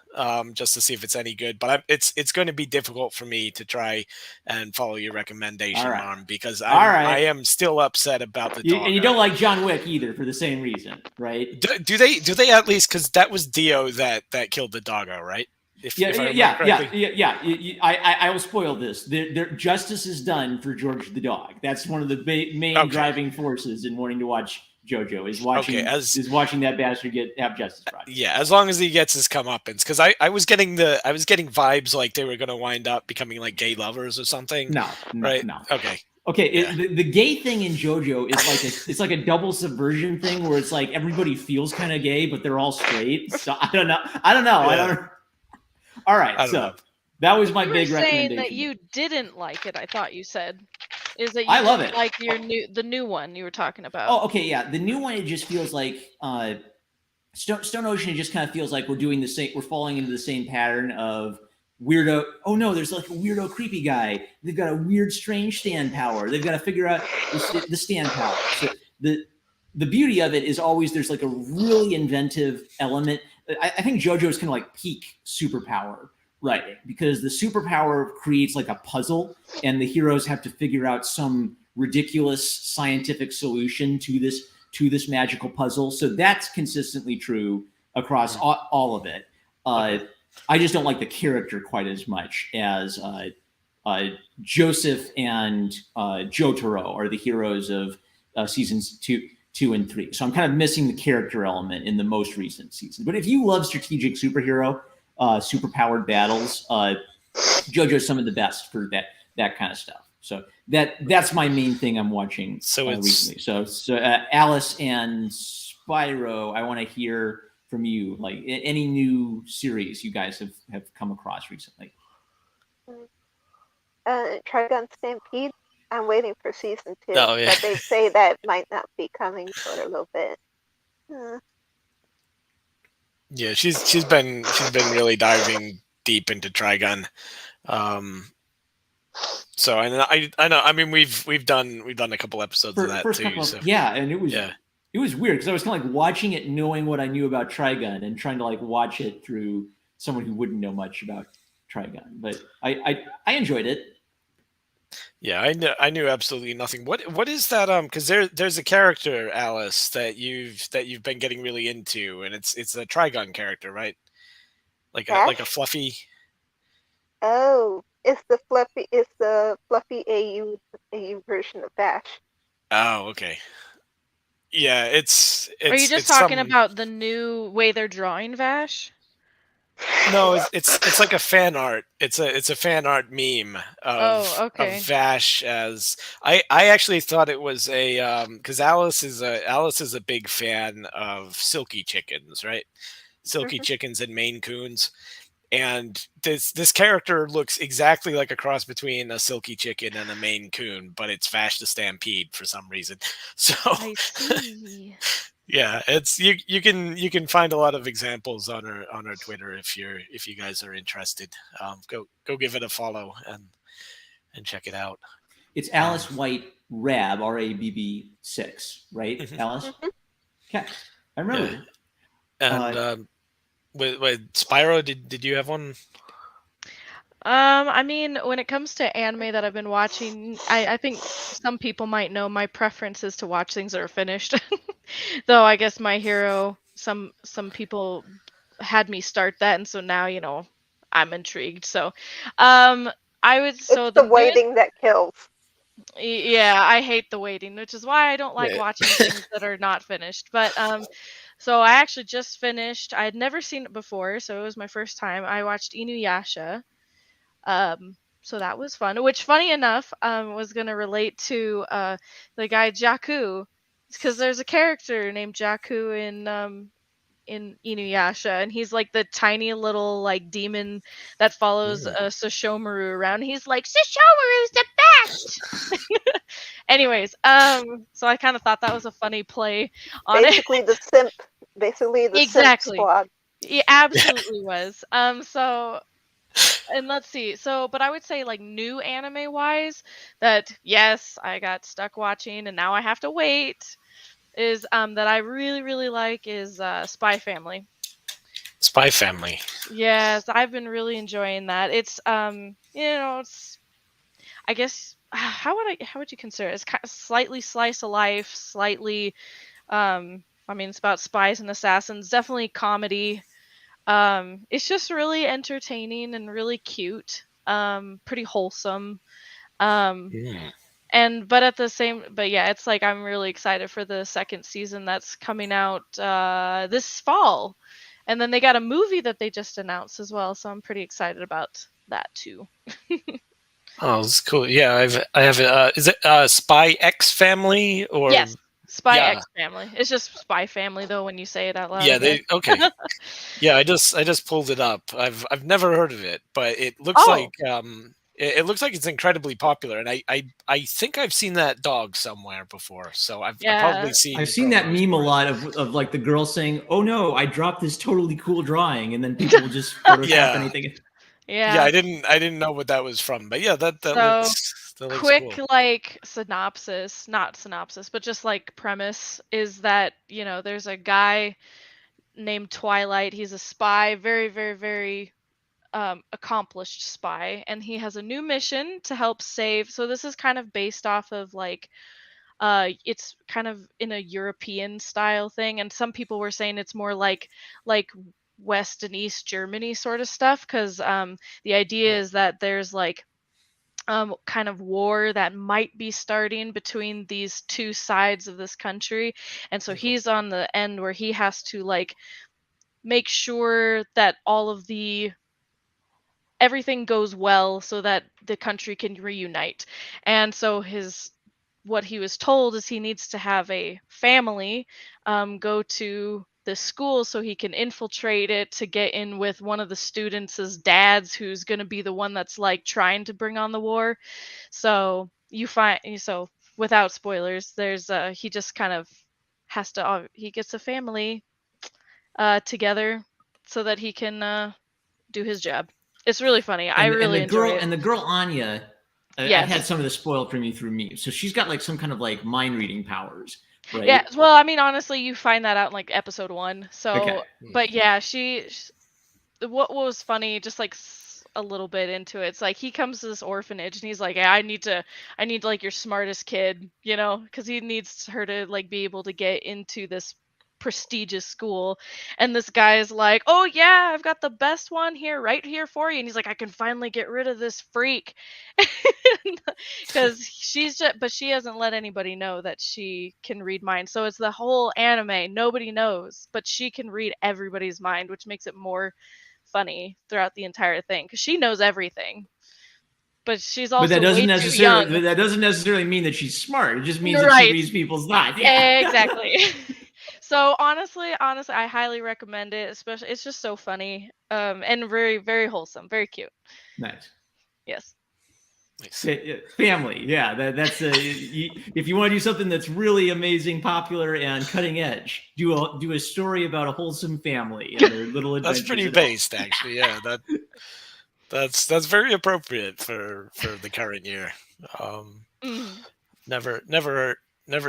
Just to see if it's any good, but it's going to be difficult for me to try and follow your recommendation, Arm, because I am still upset about the dog. And you don't like John Wick either for the same reason, right? Do they at least, because that was Dio that killed the doggo, right? I will spoil this. Their justice is done for George the dog. That's one of the main driving forces in wanting to watch JoJo is watching that bastard have justice. Yeah, as long as he gets his comeuppance, because I was getting vibes like they were going to wind up becoming gay lovers or something. No. Okay. Yeah. The gay thing in JoJo is it's like a double subversion thing where it's everybody feels kind of gay, but they're all straight. So I don't know. Yeah. All right. So that was my big recommendation. Saying that you didn't like it, I thought you said. Is that you I love it. Like the new one you were talking about? Oh, okay, yeah. The new one, it just feels like Stone Ocean. It just kind of feels like we're doing the same. We're falling into the same pattern of weirdo. Oh no, there's a weirdo, creepy guy. They've got a weird, strange stand power. They've got to figure out the stand power. So the beauty of it is always there's a really inventive element. I think JoJo is kind of peak superpower. Right, because the superpower creates a puzzle, and the heroes have to figure out some ridiculous scientific solution to this magical puzzle. So that's consistently true across all of it. I just don't like the character quite as much as Joseph and Jotaro are the heroes of seasons 2 and 3. So I'm kind of missing the character element in the most recent season. But if you love strategic superhero, super powered battles, JoJo's some of the best for that kind of stuff. So that's my main thing I'm watching So it's recently. So Alice and Spyro, I want to hear from you, like any new series you guys have come across recently. Trigun Stampede. I'm waiting for season 2, Oh, yeah. but they say that might not be coming for a little bit. Yeah, she's been really diving deep into Trigun. So and I know, I mean, we've done a couple episodes of that First too. couple of, So yeah, and it was yeah. it was weird because I was kind of like watching it, knowing what I knew about Trigun, and trying to like watch it through someone who wouldn't know much about Trigun. But I enjoyed it. Yeah, I knew absolutely nothing. What is that? Because there's a character, Alice, that you've been getting really into, and it's a Trigun character, right? Like a Dash? fluffy. Oh, it's the fluffy AU version of Dash. Oh, okay. Yeah, Are you just it's talking some. about the new way they're drawing Vash? No, it's like a fan art. It's a fan art meme Oh, of okay. Vash as I actually thought it was a because Alice is a big fan of silky chickens, right? Silky Mhm. chickens and Maine Coons. And this character looks exactly like a cross between a silky chicken and a Maine Coon, but it's Vash the Stampede for some reason. So I see. yeah, it's you can find a lot of examples on our Twitter if you guys are interested. Go give it a follow and check it out. It's Alice White Rab RABB6, right? Mhm. Alice. Mhm. Okay, I remember. Yeah, and with Spyro, did you have one? I mean, when it comes to anime that I've been watching, I think some people might know my preference is to watch things that are finished. Though I guess My Hero, some people had me start that, and so now I'm intrigued. So, I would It's so the the newest. waiting that kills. Yeah, I hate the waiting, which is why I don't like Yeah. watching things that are not finished. But so I actually just finished. I had never seen it before, so it was my first time. I watched Inuyasha. So that was fun. Which, funny enough, was gonna relate to the guy Jakku, because there's a character named Jakku in Inuyasha, and he's like the tiny little like demon that follows Mm. Sesshomaru around. He's like, Sesshomaru's the best. Anyways, so I kind of thought that was a funny play on it. Basically the simp. Basically the simp Exactly. squad. It absolutely was. So and let's see. So, but I would say like new anime wise, that yes, I got stuck watching and now I have to wait. Is that I really really like is Spy Family. Spy Family. Yes, I've been really enjoying that. It's it's, I guess, how would you consider it? It's kind of slightly slice of life, slightly I mean, it's about spies and assassins, definitely comedy. It's just really entertaining and really cute. Pretty wholesome. Um Mm. but at the same, but yeah, it's like I'm really excited for the second season that's coming out this fall. And then they got a movie that they just announced as well, so I'm pretty excited about that too. Oh, that's cool. Yeah, I have. Is it Spy X Family or Yes, Spy yeah, X Family. It's just Spy Family though when you say it out yeah? loud. Yeah. They okay. Yeah, I just pulled it up. I've never heard of it, but it looks Oh, like it looks like it's incredibly popular, and I think I've seen that dog somewhere before, so I've probably yeah. seen I've the seen that promos meme a for it. lot of like the girl saying, "Oh no, I dropped this totally cool drawing," and then people will just Photoshop Yeah, anything. yeah. Yeah. I didn't know what that was from, but yeah, So that looks quick cool. like synopsis, not synopsis, but just like premise is that, there's a guy named Twilight. He's a spy, very, very, very accomplished spy, and he has a new mission to help save. So this is kind of based off of like it's kind of in a European style thing, and some people were saying it's more like West and East Germany sort of stuff, because the idea is that there's like kind of war that might be starting between these two sides of this country, and so he's on the end where he has to like make sure that all of the everything goes well so that the country can reunite. And so what he was told is he needs to have a family go to the school so he can infiltrate it to get in with one of the students' dads, who's going to be the one that's like trying to bring on the war. So without spoilers, there's he just kind of has to he gets a family together so that he can do his job. It's really funny. I really enjoy it. And the girl Anya, I've Yes. had some of this spoiled for me through memes. So she's got like some kind of like mind reading powers, right? Yeah, well, I mean, honestly, you find that out in like episode 1. So, Okay. but yeah, what was funny, just like a little bit into it, it's like he comes to this orphanage and he's like, yeah, I need like your smartest kid, you know, because he needs her to like be able to get into this prestigious school. And this guy is like, oh yeah, I've got the best one here, right here for you. And he's like, I can finally get rid of this freak. Because but she hasn't let anybody know that she can read minds. So it's the whole anime, nobody knows, but she can read everybody's mind, which makes it more funny throughout the entire thing because she knows everything. But she's also that doesn't way too young. that doesn't necessarily mean that she's smart. It just means that Right. she reads people's thoughts. Yeah. Exactly. So honestly, I highly recommend it. Especially, it's just so funny, and very, very wholesome, very cute. Nice. Yes. Nice. Family, yeah. That's if you want to do something that's really amazing, popular, and cutting edge, do a story about a wholesome family and their little adventures. That's pretty based, actually. Yeah, that's very appropriate for the current year. Never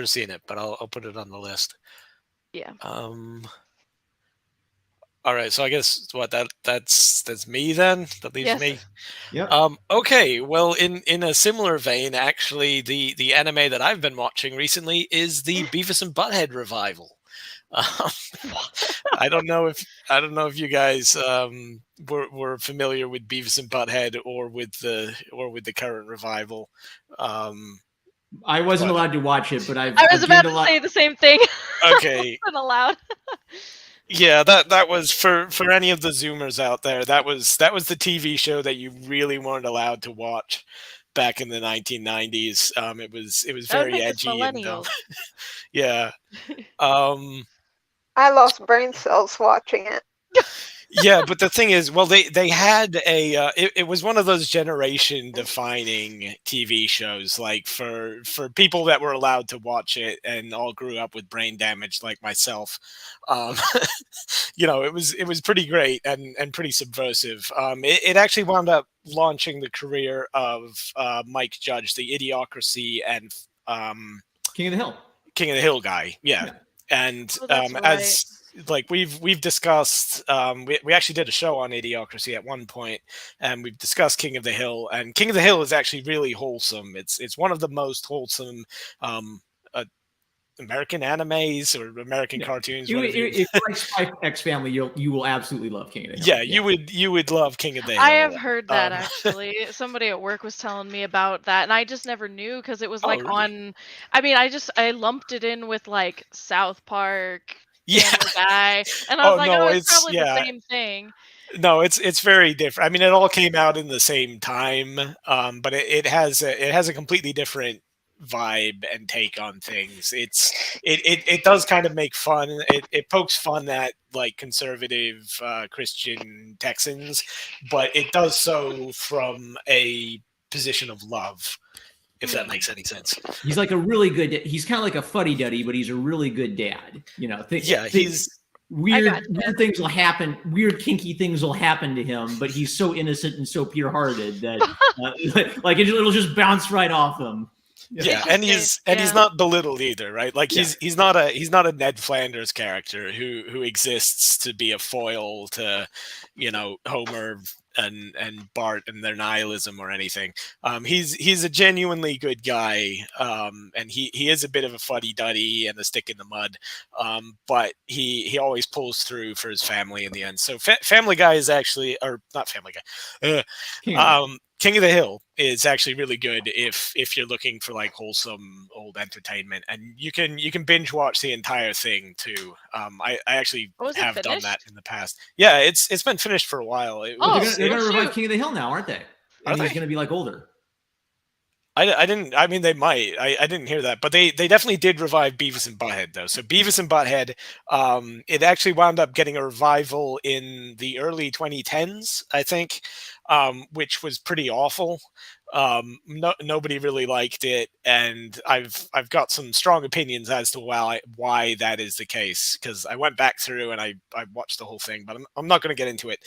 seen it, but I'll put it on the list. Yeah. All right, so I guess that's me then. That leaves Yes. me. Yep. Okay. Well, in a similar vein, actually, the anime that I've been watching recently is the Beavis and Butthead revival. I don't know if you guys were familiar with Beavis and Butthead or with the current revival. I wasn't allowed to watch it, but I was about to say the same thing. Okay. I wasn't allowed. Yeah, that was for any of the Zoomers out there. That was the TV show that you really weren't allowed to watch back in the 1990s. It was That would very make us edgy and millennials. yeah. I lost brain cells watching it. Yeah, but the thing is, well, they had it was one of those generation defining TV shows, like for people that were allowed to watch it and all grew up with brain damage like myself. It was pretty great and pretty subversive. It actually wound up launching the career of Mike Judge, the Idiocracy and King of the Hill. King of the Hill guy. Yeah. And that's right. as like we've discussed, we actually did a show on Idiocracy at one point, and we've discussed King of the Hill, and King of the Hill is actually really wholesome. It's one of the most wholesome American animes or American cartoons. If you like Spy X Family, you will absolutely love King of the Hill. Yeah, you would love King of the Hill. I have heard that actually. Somebody at work was telling me about that, and I just never knew because it was like really? on. I mean, I lumped it in with like South Park, Family Guy, and I was like, it's probably the same thing. No, it's very different. I mean, it all came out in the same time, but it has a completely different vibe and take on things. It does kind of make fun. It pokes fun at like conservative Christian Texans, but it does so from a position of love, if that makes any sense. He's like a really good. He's kind of like a fuddy-duddy, but he's a really good dad. You know. He's weird things will happen. Weird kinky things will happen to him, but he's so innocent and so pure-hearted that like it'll just bounce right off him. Yeah, and he's not belittled either, right? Like he's not a Ned Flanders character who exists to be a foil to, Homer and Bart and their nihilism or anything. He's a genuinely good guy, and he is a bit of a fuddy-duddy and a stick in the mud, but he always pulls through for his family in the end. So Family Guy is actually, or not Family Guy, King of the Hill is actually really good if you're looking for like wholesome old entertainment, and you can binge watch the entire thing too. I actually Oh, is it have done that finished? in the past. Yeah, it's been finished for a while. It But Oh, was they're it, gonna revive shoot. King of the Hill now, aren't they? Are And he's they? gonna be like older. I didn't. I mean, they might. I didn't hear that, but they definitely did revive Beavis and Butthead though. So Beavis and Butthead, it actually wound up getting a revival in the early 2010s, I think, which was pretty awful. Nobody really liked it, and I've got some strong opinions as to why that is the case, because I went back through and I watched the whole thing, but I'm not going to get into it.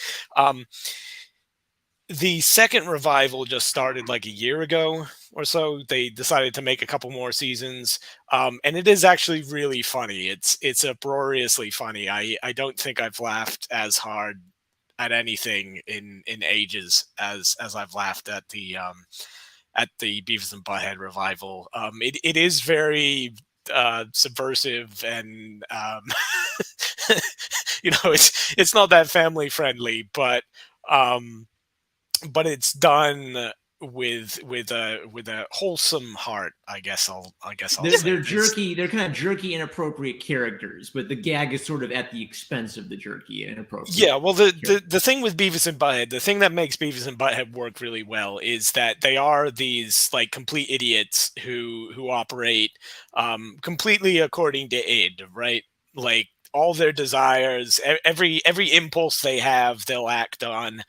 The second revival just started like a year ago or so. They decided to make a couple more seasons, and it is actually really funny. It's uproariously funny. I don't think I've laughed as hard at anything in ages as I've laughed at the Beavis and Butthead revival. It is very subversive, and it's not that family friendly, but it's done with a wholesome heart. I guess I'll say. They're jerky. They're kind of jerky, inappropriate characters, but the gag is sort of at the expense of the jerky and inappropriate. Yeah, well, the thing with Beavis and Butthead, the thing that makes Beavis and Butthead work really well is that they are these like complete idiots who operate completely according to id, right? Like all their desires, every impulse they have, they'll act on.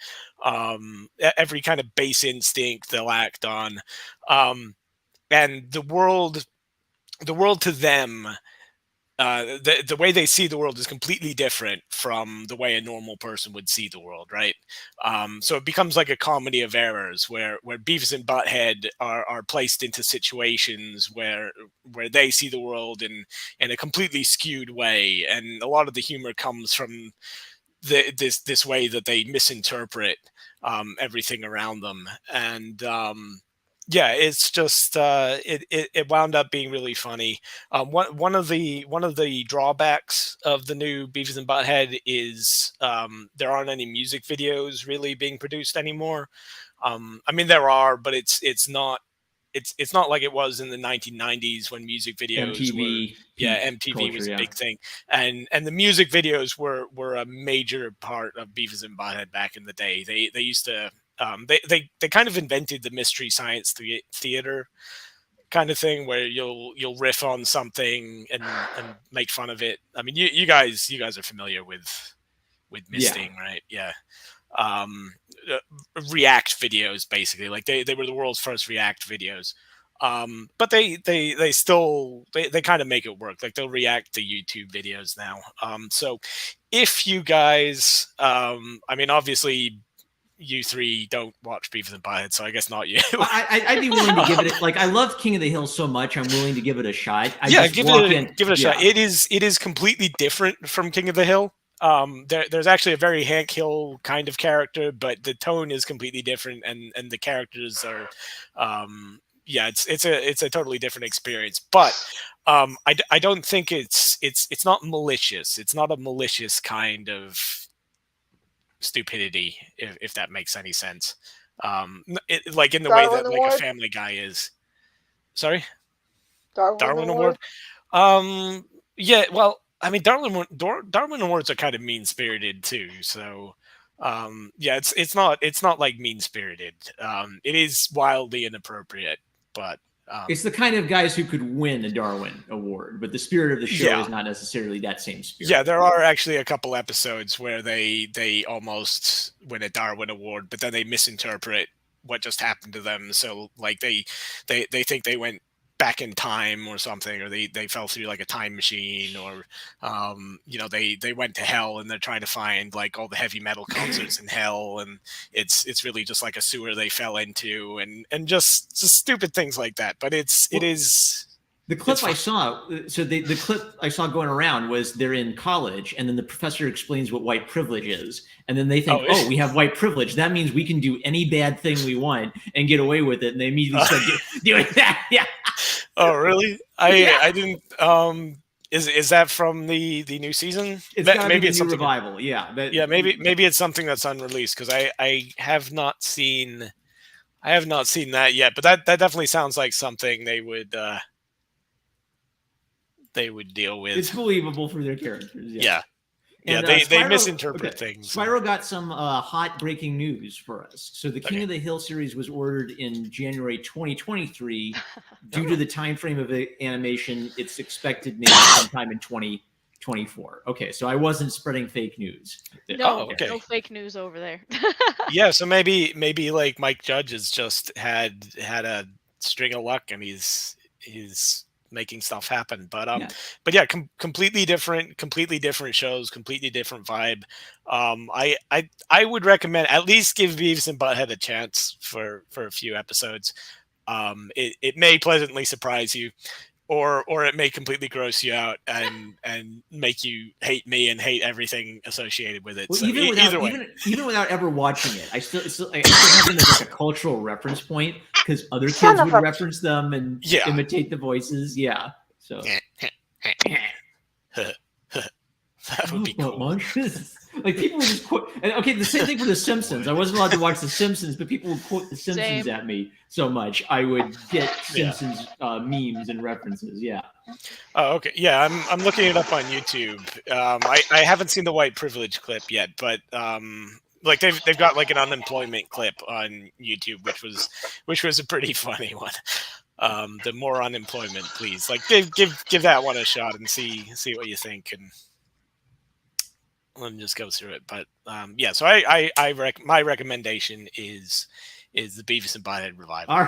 Every kind of base instinct they'll act on, and the world to them, the way they see the world is completely different from the way a normal person would see the world, right? So it becomes like a comedy of errors where Beavis and Butthead are placed into situations where they see the world in a completely skewed way, and a lot of the humor comes from this way that they misinterpret everything around them. And yeah, it's just it wound up being really funny. One of the drawbacks of the new Beavis and Butthead is there aren't any music videos really being produced anymore. I mean, there are, but it's not like it was in the 1990s when music videos were. MTV. Yeah, MTV was culture, a yeah. big thing, and the music videos were a major part of Beavis and Butthead back in the day. They used to they kind of invented the mystery science theater kind of thing, where you'll riff on something and make fun of it. I mean, you guys are familiar with misting, right? Yeah. um React videos, basically. Like they were the world's first React videos. But they still they kind of make it work. Like they'll react to YouTube videos now. So if you guys, I mean, obviously you three don't watch Beavis and Butthead, so I guess not you. I'd be willing to give it. Like I love King of the Hill so much, I'm willing to give it a shot. Yeah, give it a shot. It is completely different from King of the Hill. There's actually a very Hank Hill kind of character, but the tone is completely different, and the characters are, yeah, it's a totally different experience. But I don't think it's not malicious. It's not a malicious kind of stupidity, if that makes any sense. Like in the way Darwin that like a Award? Family Guy is. Sorry, Darwin Award. Yeah, well, I mean, Darwin Awards are kind of mean spirited too. So, yeah, it's not like mean spirited. It is wildly inappropriate, but It's the kind of guys who could win a Darwin Award, but the spirit of the show Yeah. is not necessarily that same spirit. yeah, there are actually a couple episodes where they almost win a Darwin Award, but then they misinterpret what just happened to them. So like they think they went back in time or something, or they fell through like a time machine, or they went to hell and they're trying to find like all the heavy metal concerts in hell, and it's really just like a sewer they fell into, and just stupid things like that. But it is. The clip It's I fine. saw, so the clip I saw going around was they're in college, and then the professor explains what white privilege is, and then they think, Oh, oh, we have white privilege. That means we can do any bad thing we want and get away with it, and they immediately start doing that. Yeah. Oh, really? Yeah. I didn't. Is that from the new season? It's gotta Maybe be it's the new something. revival. Yeah. Yeah, maybe it's something that's unreleased, because I have not seen I have not seen that yet, but that definitely sounds like something they would deal with. It's believable for their characters. Yeah. And they Spyro, misinterpret things. Spyro got some hot breaking news for us. So the King of the Hill series was ordered in January 2023. Due to the time frame of the animation, it's expected maybe sometime in 2024. Okay, so I wasn't spreading fake news. No, no fake news over there. Yeah, so maybe like Mike Judge has just had a string of luck, and he's making stuff happen. But yeah, completely different shows, completely different vibe. I would recommend at least give Beavis and Butthead a chance for a few episodes. It may pleasantly surprise you, or it may completely gross you out and make you hate me and hate everything associated with it. Well, so even without ever watching it, I still have them as like a cultural reference point because other kids would reference them and imitate the voices. Yeah. So that would be cool. Like people would just quote. Okay, the same thing for The Simpsons. I wasn't allowed to watch The Simpsons, but people would quote The Simpsons at me so much I would get Simpsons memes and references. Yeah. Oh, okay. Yeah, I'm looking it up on YouTube. I haven't seen the white privilege clip yet, but like they've got like an unemployment clip on YouTube, which was a pretty funny one. The more unemployment, please. Like give that one a shot and see what you think, and let me just go through it. But yeah, so my recommendation is the Beavis and Butthead revival. All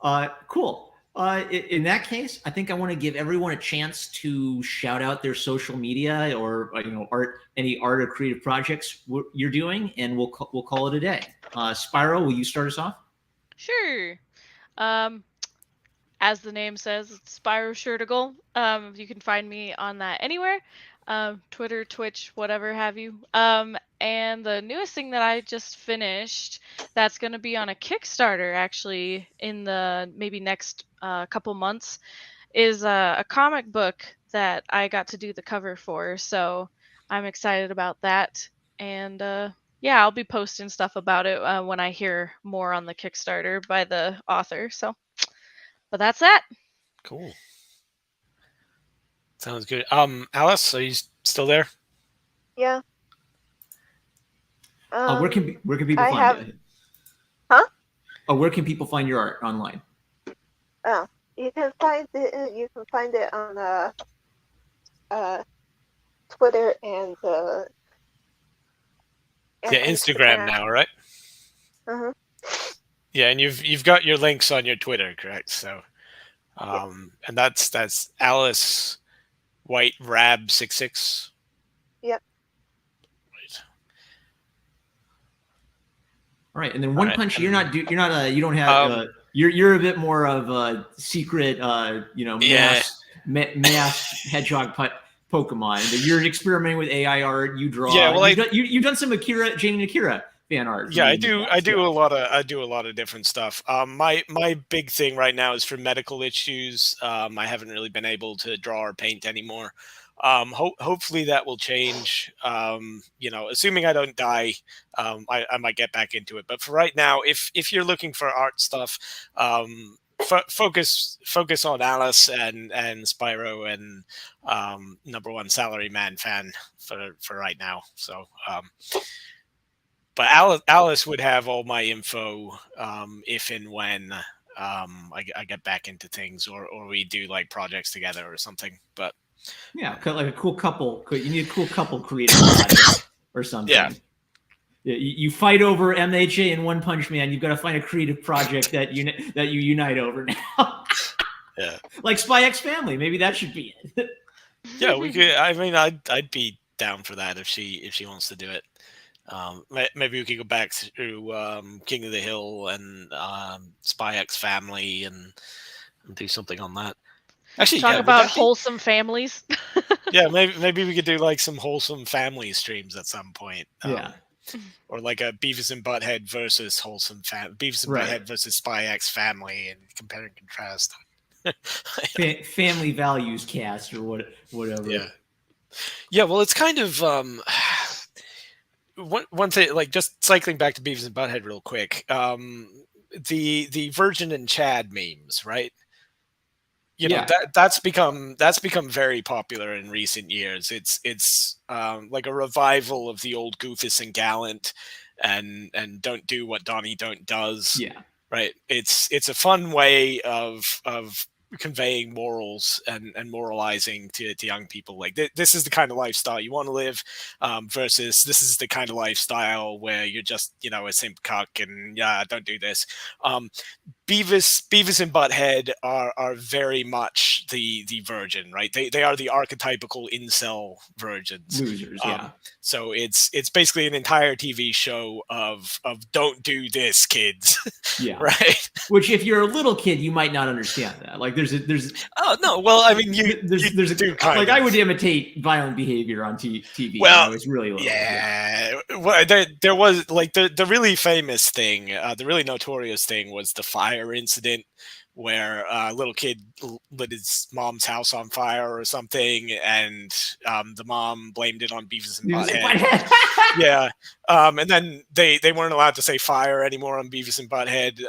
right, cool. In that case, I think I want to give everyone a chance to shout out their social media or any art or creative projects you're doing, and we'll call it a day. Spyro, will you start us off? Sure. As the name says, it's Spyro Shirtigal. You can find me on that anywhere. Twitter, Twitch, whatever have you. And the newest thing that I just finished that's going to be on a Kickstarter actually in the maybe next couple months is a comic book that I got to do the cover for. So I'm excited about that. And yeah, I'll be posting stuff about it when I hear more on the Kickstarter by the author. So, but that's that. Cool. Sounds good. Alice, are you still there? Yeah. Where can people find it? Huh? Oh, where can people find your art online? Oh, you can find it. You can find it on Twitter and Instagram now, right? Uh-huh. Yeah, and you've got your links on your Twitter, correct? So, and that's Alice White Rab 66. Yep. Right. All right, and then One Punch. You're not. You don't have. You're a bit more of a secret. Mass hedgehog Pokemon. You're experimenting with AI art. You draw. Yeah, well, you've done some Jane and Akira fan art. Yeah, I do a lot of different stuff. My big thing right now is for medical issues. I haven't really been able to draw or paint anymore. Hopefully that will change. Assuming I don't die, I might get back into it. But for right now, if you're looking for art stuff, focus on Alice and Spyro and #1 Salaryman fan for right now. So. But Alice would have all my info if and when I get back into things or we do like projects together or something. But yeah, like a cool couple. You need a cool couple creative project or something. Yeah. You fight over MHA and One Punch Man. You've got to find a creative project that you unite over now. Yeah, like Spy X Family. Maybe that should be it. Yeah, we could. I mean, I'd be down for that if she wants to do it. Maybe we could go back through King of the Hill and Spy X Family and do something on that. Actually, talk about wholesome families. Yeah, maybe we could do like some wholesome family streams at some point. Yeah. Or like a Beavis and Butthead versus wholesome Beavis and Butthead versus Spy X Family and compare and contrast. Family values cast or whatever. Yeah. Yeah, well, it's kind of one thing, like just cycling back to Beavis and Butthead real quick. the Virgin and Chad memes, right? Yeah. That's become very popular in recent years. It's like a revival of the old Goofus and Gallant and Don't Do What Donnie Don't Does. Yeah. Right. It's a fun way of conveying morals and moralizing to young people. Like this is the kind of lifestyle you want to live, versus this is the kind of lifestyle where you're just a simp cuck and yeah, don't do this. Beavis and Butthead are very much the virgin, right? They are the archetypical incel virgins. Losers, yeah. So it's basically an entire TV show of don't do this, kids. Yeah. Right. Which, if you're a little kid, you might not understand that. Like, there's. Oh no. Well, I mean, there's do kind like of. I would imitate violent behavior on TV. Well, when I was really little. Yeah. Well, there was like the really famous thing, the really notorious thing was the fire incident where a little kid lit his mom's house on fire or something, and the mom blamed it on Beavis and Butthead. Yeah, and then they weren't allowed to say fire anymore on Beavis and Butthead.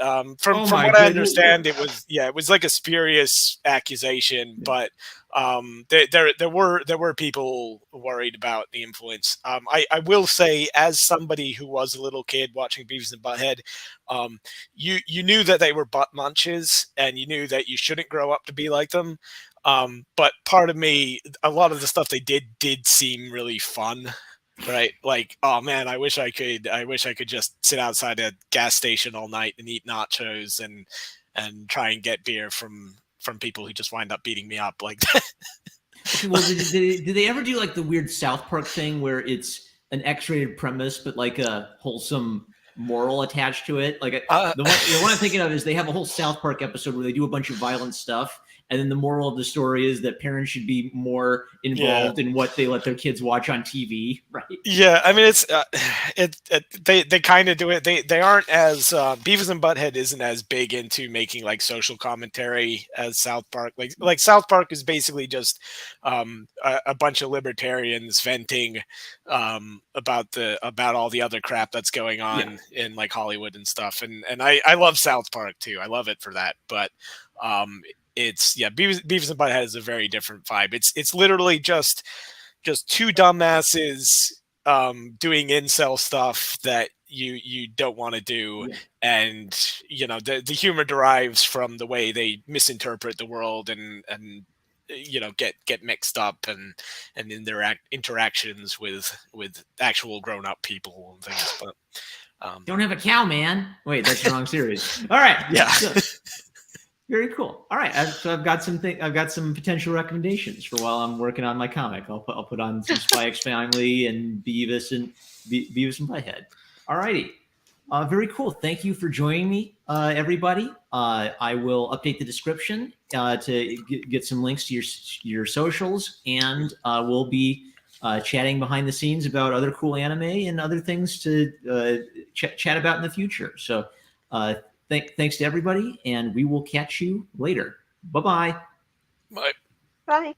From what I understand, it was like a spurious accusation, but there were people worried about the influence. I will say, as somebody who was a little kid watching Beavis and Butthead, you knew that they were butt munches, and you knew that you shouldn't grow up to be like them. But part of me, a lot of the stuff they did seem really fun. Right, like, oh man, I wish I could just sit outside a gas station all night and eat nachos and try and get beer from people who just wind up beating me up like that. Okay, well, did they ever do like the weird South Park thing where it's an X-rated premise but like a wholesome moral attached to it? Like the one I'm thinking of is they have a whole South Park episode where they do a bunch of violent stuff, and then the moral of the story is that parents should be more involved in what they let their kids watch on TV, right? Yeah, I mean they kind of do it. They aren't as Beavis and Butthead isn't as big into making like social commentary as South Park. Like South Park is basically just a bunch of libertarians venting about all the other crap that's going on in like Hollywood and stuff. And I love South Park too. I love it for that. But Beavis and Butthead is a very different vibe. It's literally just two dumbasses doing incel stuff that you don't want to do, and the humor derives from the way they misinterpret the world and get mixed up and in their interactions with actual grown-up people and things. But don't have a cow, man. Wait, that's the wrong series. All right, very cool. All right, so I've got some potential recommendations for while I'm working on my comic. I'll put on some Spy X Family and Beavis and Butthead. All righty, very cool. Thank you for joining me, everybody. I will update the description to get some links to your socials, and we'll be chatting behind the scenes about other cool anime and other things to chat about in the future. So. Thanks to everybody, and we will catch you later. Bye-bye. Bye. Bye.